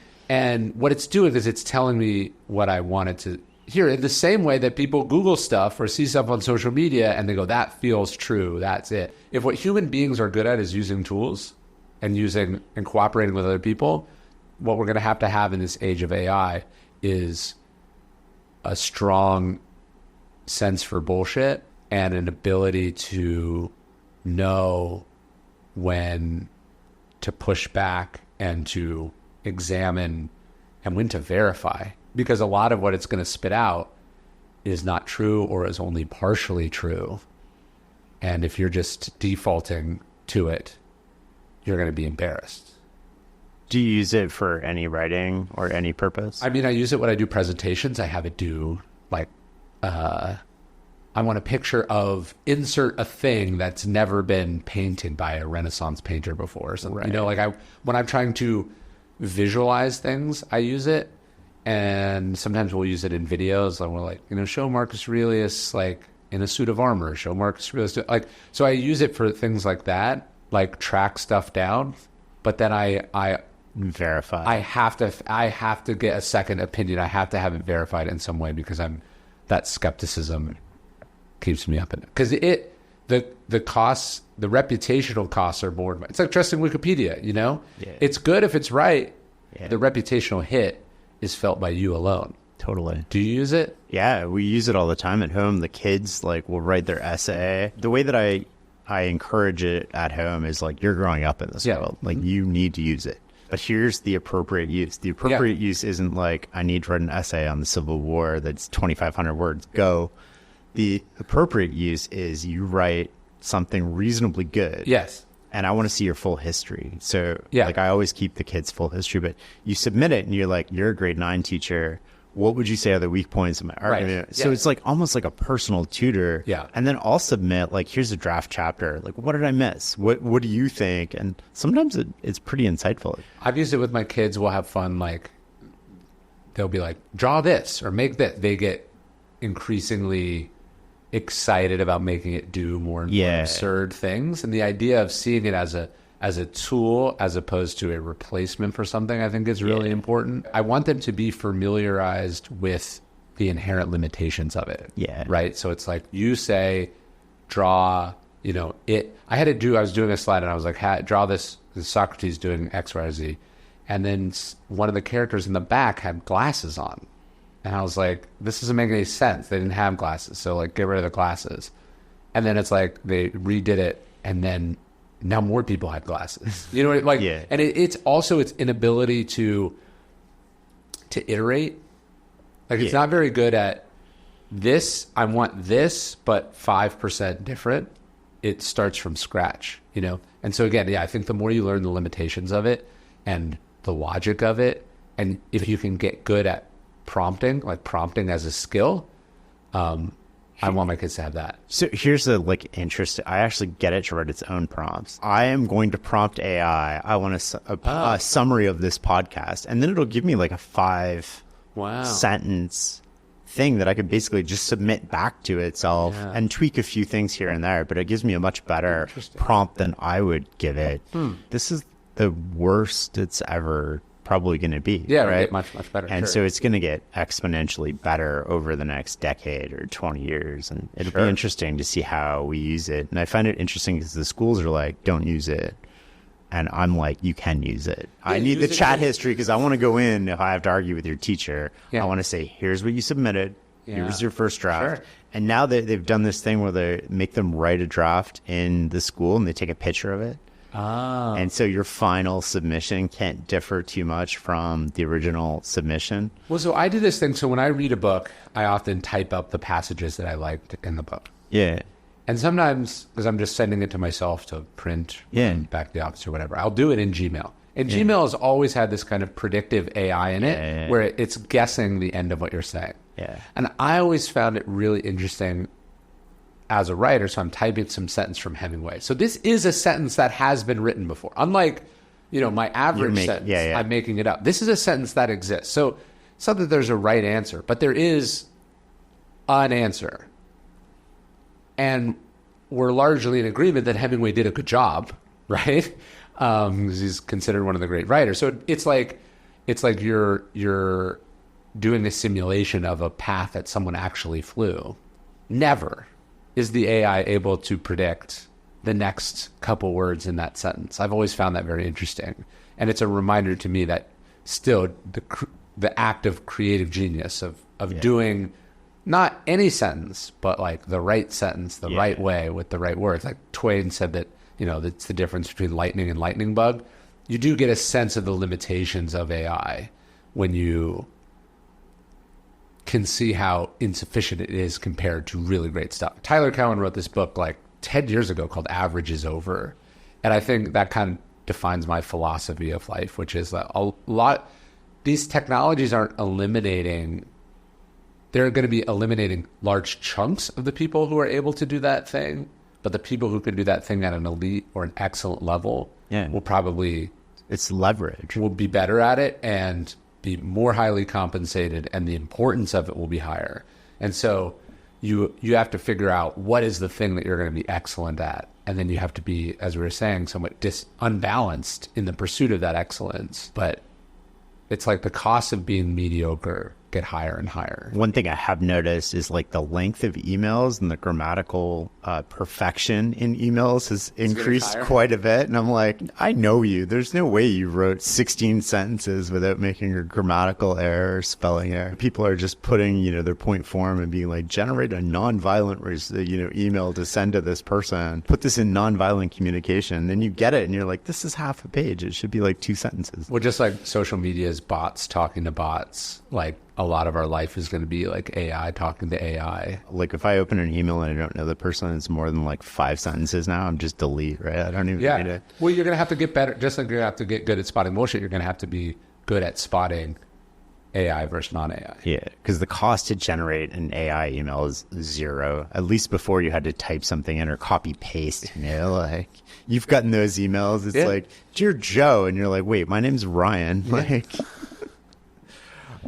what it's doing is it's telling me what I wanted to hear, in the same way that people Google stuff or see stuff on social media and they go, that feels true, that's it. If what human beings are good at is using tools and cooperating with other people, what we're going to have in this age of AI is a strong sense for bullshit and an ability to know when to push back and to examine and when to verify. Because a lot of what it's going to spit out is not true or is only partially true. And if you're just defaulting to it, you're going to be embarrassed. Do you use it for any writing or any purpose? I use it when I do presentations. I have it do I want a picture of insert a thing that's never been painted by a Renaissance painter before. So, right. When I'm trying to visualize things, I use it. And sometimes we'll use it in videos. And we're show Marcus Aurelius, in a suit of armor, show Marcus Aurelius. Like, so I use it for things like that, like track stuff down. But then I verify. I have to get a second opinion. I have to have it verified in some way because that skepticism keeps me up in it. Because the costs, the reputational costs are more. It's like trusting Wikipedia, you know? Yeah. It's good if it's right. Yeah. The reputational hit is felt by you alone. Totally. Do you use it? Yeah, we use it all the time at home. The kids will write their essay. The way that I encourage it at home is you're growing up in this world. You need to use it. But here's the appropriate use. The appropriate use isn't I need to write an essay on the Civil War that's 2,500 words. Go. The appropriate use is you write something reasonably good. Yes. And I want to see your full history. So I always keep the kids' full history, but you submit it and you're a grade 9 teacher. What would you say are the weak points of my argument? Right. So it's almost like a personal tutor. Yeah. And then I'll submit here's a draft chapter. What did I miss? What do you think? And sometimes it's pretty insightful. I've used it with my kids. We'll have fun. They'll be draw this or make that. They get increasingly excited about making it do more and more absurd things. And the idea of seeing it as a tool as opposed to a replacement for something, I think is really important. I want them to be familiarized with the inherent limitations of it. Yeah. Right? So it's you say, draw, it. I was doing a slide and I was draw this Socrates doing X, Y, or Z. And then one of the characters in the back had glasses on. And I was this doesn't make any sense. They didn't have glasses. So get rid of the glasses. And then it's they redid it. And then now more people had glasses. You know what And it's also its inability to iterate. It's not very good at this. I want this, but 5% different. It starts from scratch, And so again, I think the more you learn the limitations of it and the logic of it, and if you can get good at prompting as a skill, I want my kids to have that. So here's the interesting. I actually get it to write its own prompts. I am going to prompt AI. I want a summary of this podcast, and then it'll give me a 5 sentence thing that I could basically just submit back to itself and tweak a few things here and there. But it gives me a much better prompt than I would give it. This is the worst it's ever probably going to be. Yeah, right. Much better. And so it's going to get exponentially better over the next decade or 20 years. And it'll be interesting to see how we use it. And I find it interesting because the schools are don't use it. And I'm you can use it. I need the chat history because I want to go in if I have to argue with your teacher. I want to say, here's what you submitted. Here's your first draft. And now they've done this thing where they make them write a draft in the school and they take a picture of it. And so your final submission can't differ too much from the original submission. Well, so I do this thing. So when I read a book, I often type up the passages that I liked in the book. Yeah. And sometimes, because I'm just sending it to myself to print back to the office or whatever, I'll do it in Gmail. And Gmail has always had this kind of predictive AI in it where it's guessing the end of what you're saying. Yeah. And I always found it really interesting as a writer, so I'm typing some sentence from Hemingway. So this is a sentence that has been written before. Unlike, my average sentence, I'm making it up. This is a sentence that exists. So it's not that there's a right answer, but there is an answer. And we're largely in agreement that Hemingway did a good job, right? He's considered one of the great writers. So it's like you're doing a simulation of a path that someone actually flew. Never is the AI able to predict the next couple words in that sentence. I've always found that very interesting. And it's a reminder to me that still the act of creative genius of doing not any sentence, but the right sentence, the right way with the right words. Like Twain said that, that's the difference between lightning and lightning bug. You do get a sense of the limitations of AI when you can see how insufficient it is compared to really great stuff. Tyler Cowen wrote this book 10 years ago called Average is Over. And I think that kind of defines my philosophy of life, which is that these technologies aren't eliminating, they're going to be eliminating large chunks of the people who are able to do that thing. But the people who can do that thing at an elite or an excellent level will probably... It's leverage. Will be better at it and be more highly compensated, and the importance of it will be higher. And so you have to figure out what is the thing that you're going to be excellent at. And then you have to be, as we were saying, somewhat unbalanced in the pursuit of that excellence. But it's like the cost of being mediocre get higher and higher. One thing I have noticed is like the length of emails and the grammatical perfection in emails has increased quite a bit. And I'm like, I know you. There's no way you wrote 16 sentences without making a grammatical error or spelling error. People are just putting, their point form and being like, generate a nonviolent, email to send to this person. Put this in nonviolent communication. Then you get it and you're like, this is half a page. It should be like 2 sentences. Well, just like social media is bots talking to bots, like a lot of our life is going to be like AI talking to AI. Like if I open an email and I don't know the person, it's more than like 5 sentences now, I'm just delete, right? I don't even read it. Well, you're going to have to get better. Just like you're going to have to get good at spotting bullshit, you're going to have to be good at spotting AI versus non-AI. Yeah, because the cost to generate an AI email is 0. At least before you had to type something in or copy paste, like you've gotten those emails. It's like, dear Joe. And you're like, wait, my name's Ryan. Yeah. Like...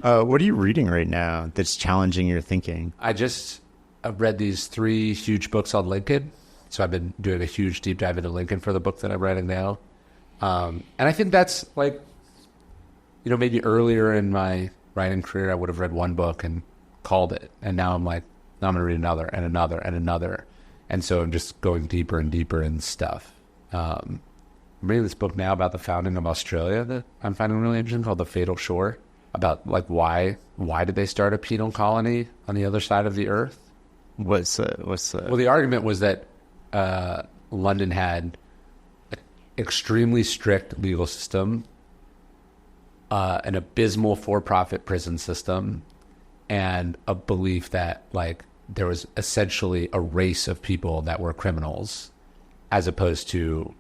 what are you reading right now that's challenging your thinking? I've read these 3 huge books on Lincoln. So I've been doing a huge deep dive into Lincoln for the book that I'm writing now. And I think that's like, maybe earlier in my writing career, I would have read one book and called it. And now I'm like, now I'm going to read another and another and another. And so I'm just going deeper and deeper in stuff. I'm reading this book now about the founding of Australia that I'm finding really interesting called The Fatal Shore. About like why did they start a penal colony on the other side of the earth? What's Well, the argument was that London had an extremely strict legal system, an abysmal for-profit prison system, and a belief that like there was essentially a race of people that were criminals, as opposed to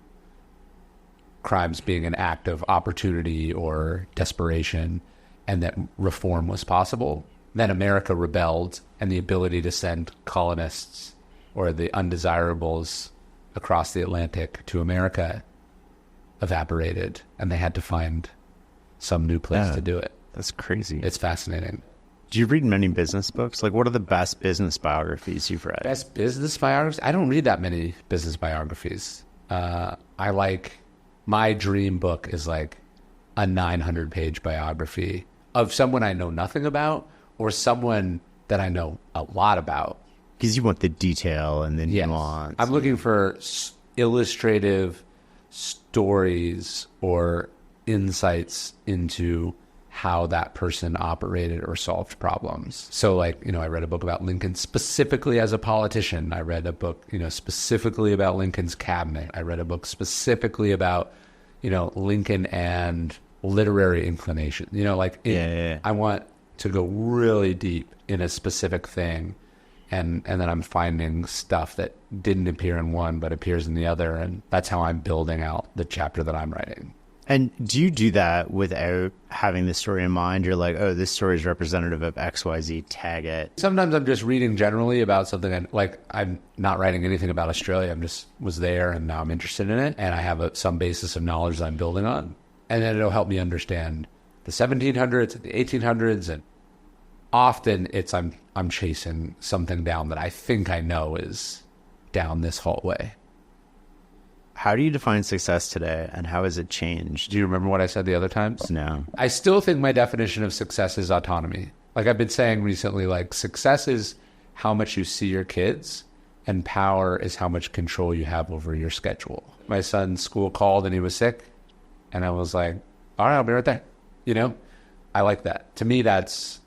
crimes being an act of opportunity or desperation. And that reform was possible. Then America rebelled, and the ability to send colonists or the undesirables across the Atlantic to America evaporated, and they had to find some new place to do it. That's crazy. It's fascinating. Do you read many business books? Like, what are the best business biographies you've read? Best business biographies? I don't read that many business biographies. My dream book is like a 900-page biography of someone I know nothing about or someone that I know a lot about. Because you want the detail and the nuance. I'm looking for illustrative stories or insights into how that person operated or solved problems. So like, I read a book about Lincoln specifically as a politician. I read a book, specifically about Lincoln's cabinet. I read a book specifically about, Lincoln and literary inclination. I want to go really deep in a specific thing, and then I'm finding stuff that didn't appear in one but appears in the other, and that's how I'm building out the chapter that I'm writing. And do you do that without having the story in mind? You're like, oh, this story is representative of XYZ, tag it. Sometimes I'm just reading generally about something, and like I'm not writing anything about Australia. I'm just was there and now I'm interested in it, and I have some basis of knowledge that I'm building on. And then it'll help me understand the 1700s and the 1800s. And often it's I'm chasing something down that I think I know is down this hallway. How do you define success today, and how has it changed? Do you remember what I said the other times? No. I still think my definition of success is autonomy. Like I've been saying recently, like success is how much you see your kids, and power is how much control you have over your schedule. My son's school called and he was sick. And I was like, all right, I'll be right there. I like that. To me, that's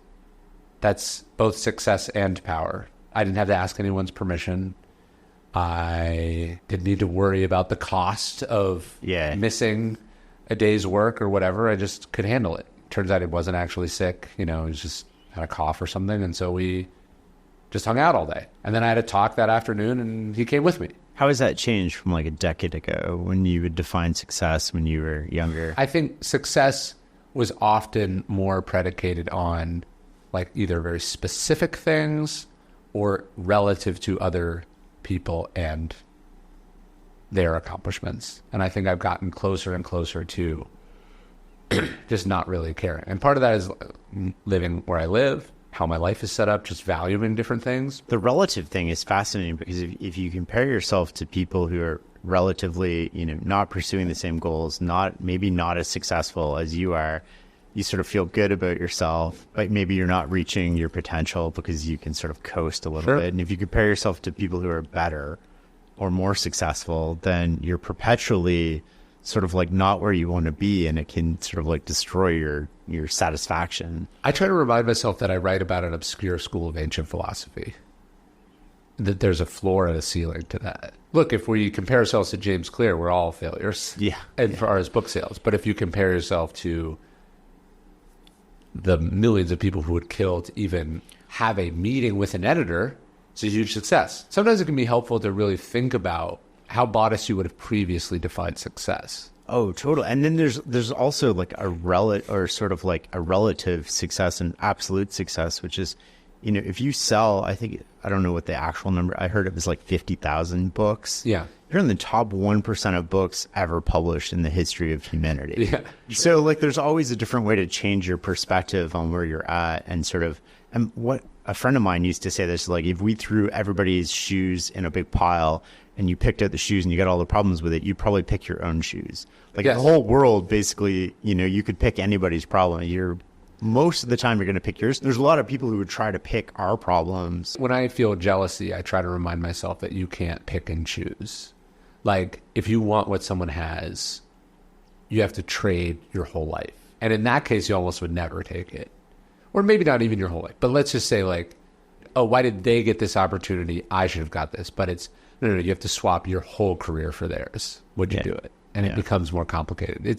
both success and power. I didn't have to ask anyone's permission. I didn't need to worry about the cost of missing a day's work or whatever. I just could handle it. Turns out he wasn't actually sick. He was just had a cough or something. And so we just hung out all day. And then I had a talk that afternoon and he came with me. How has that changed from like a decade ago when you would define success when you were younger? I think success was often more predicated on like either very specific things or relative to other people and their accomplishments. And I think I've gotten closer and closer to just not really caring. And part of that is living where I live. how my life is set up, just valuing different things. The relative thing is fascinating because if you compare yourself to people who are relatively, not pursuing the same goals, maybe not as successful as you are, you sort of feel good about yourself, but maybe you're not reaching your potential because you can sort of coast a little bit. And if you compare yourself to people who are better or more successful, then you're perpetually sort of like not where you want to be, and it can sort of like destroy your satisfaction. I try to remind myself that I write about an obscure school of ancient philosophy, that there's a floor and a ceiling to that. Look, if we compare ourselves to James Clear, we're all failures. For our book sales. But if you compare yourself to the millions of people who would kill to even have a meeting with an editor, it's a huge success. Sometimes it can be helpful to really think about how Bodice you would have previously defined success. Oh, totally. And then there's also like a relative success and absolute success, which is, if you sell, I don't know what the actual number, I heard it was like 50,000 books. Yeah. You're in the top 1% of books ever published in the history of humanity. Yeah. So like there's always a different way to change your perspective on where you're at, and sort of, and what a friend of mine used to say this, like if we threw everybody's shoes in a big pile and you picked out the shoes and you got all the problems with it, you'd probably pick your own shoes. Like the whole world, basically, you could pick anybody's problem. Most of the time you're going to pick yours. There's a lot of people who would try to pick our problems. When I feel jealousy, I try to remind myself that you can't pick and choose. Like if you want what someone has, you have to trade your whole life. And in that case, you almost would never take it. Or maybe not even your whole life. But let's just say like, oh, why did they get this opportunity? I should have got this. But it's, no, you have to swap your whole career for theirs. Would you do it? And it becomes more complicated. We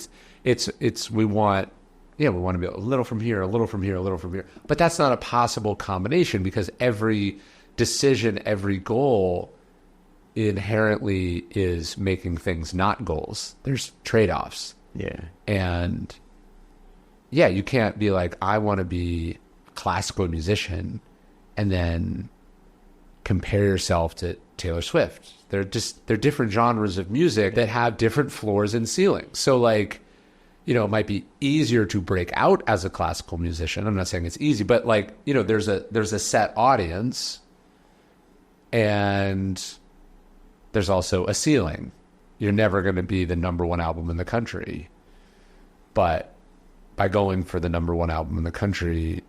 want to be a little from here, a little from here, a little from here. But that's not a possible combination, because every decision, every goal inherently is making things not goals. There's trade-offs. Yeah. And you can't be like, I want to be a classical musician and then compare yourself to Taylor Swift. They're different genres of music that have different floors and ceilings. So like, it might be easier to break out as a classical musician. I'm not saying it's easy, but like, there's a set audience, and there's also a ceiling. You're never going to be the number one album in the country. But by going for the number one album in the country,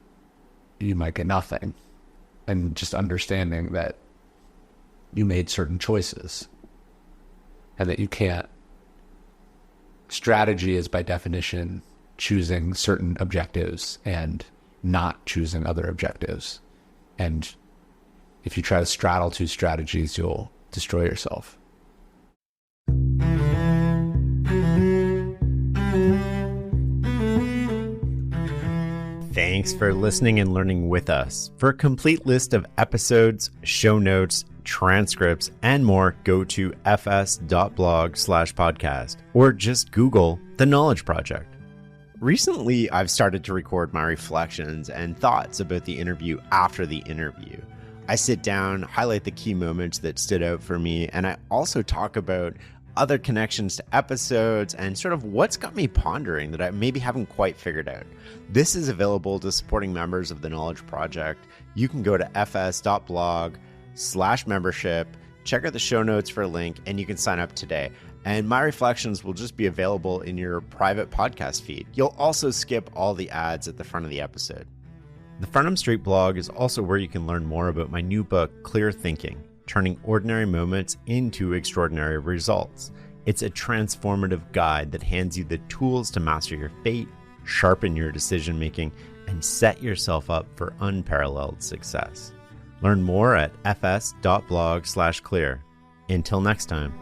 you might get nothing. And just understanding that you made certain choices and that you can't. Strategy is by definition choosing certain objectives and not choosing other objectives. And if you try to straddle two strategies, you'll destroy yourself. Thanks for listening and learning with us. For a complete list of episodes, show notes, transcripts, and more, go to fs.blog/podcast or just Google The Knowledge Project. Recently, I've started to record my reflections and thoughts about the interview after the interview. I sit down, highlight the key moments that stood out for me, and I also talk about other connections to episodes and sort of what's got me pondering that I maybe haven't quite figured out. This is available to supporting members of the Knowledge Project. You can go to fs.blog/membership, check out the show notes for a link, and you can sign up today. And my reflections will just be available in your private podcast feed. You'll also skip all the ads at the front of the episode. The Farnham Street blog is also where you can learn more about my new book, Clear Thinking: Turning Ordinary Moments into Extraordinary Results. It's a transformative guide that hands you the tools to master your fate, sharpen your decision making, and set yourself up for unparalleled success. Learn more at fs.blog/clear. Until next time.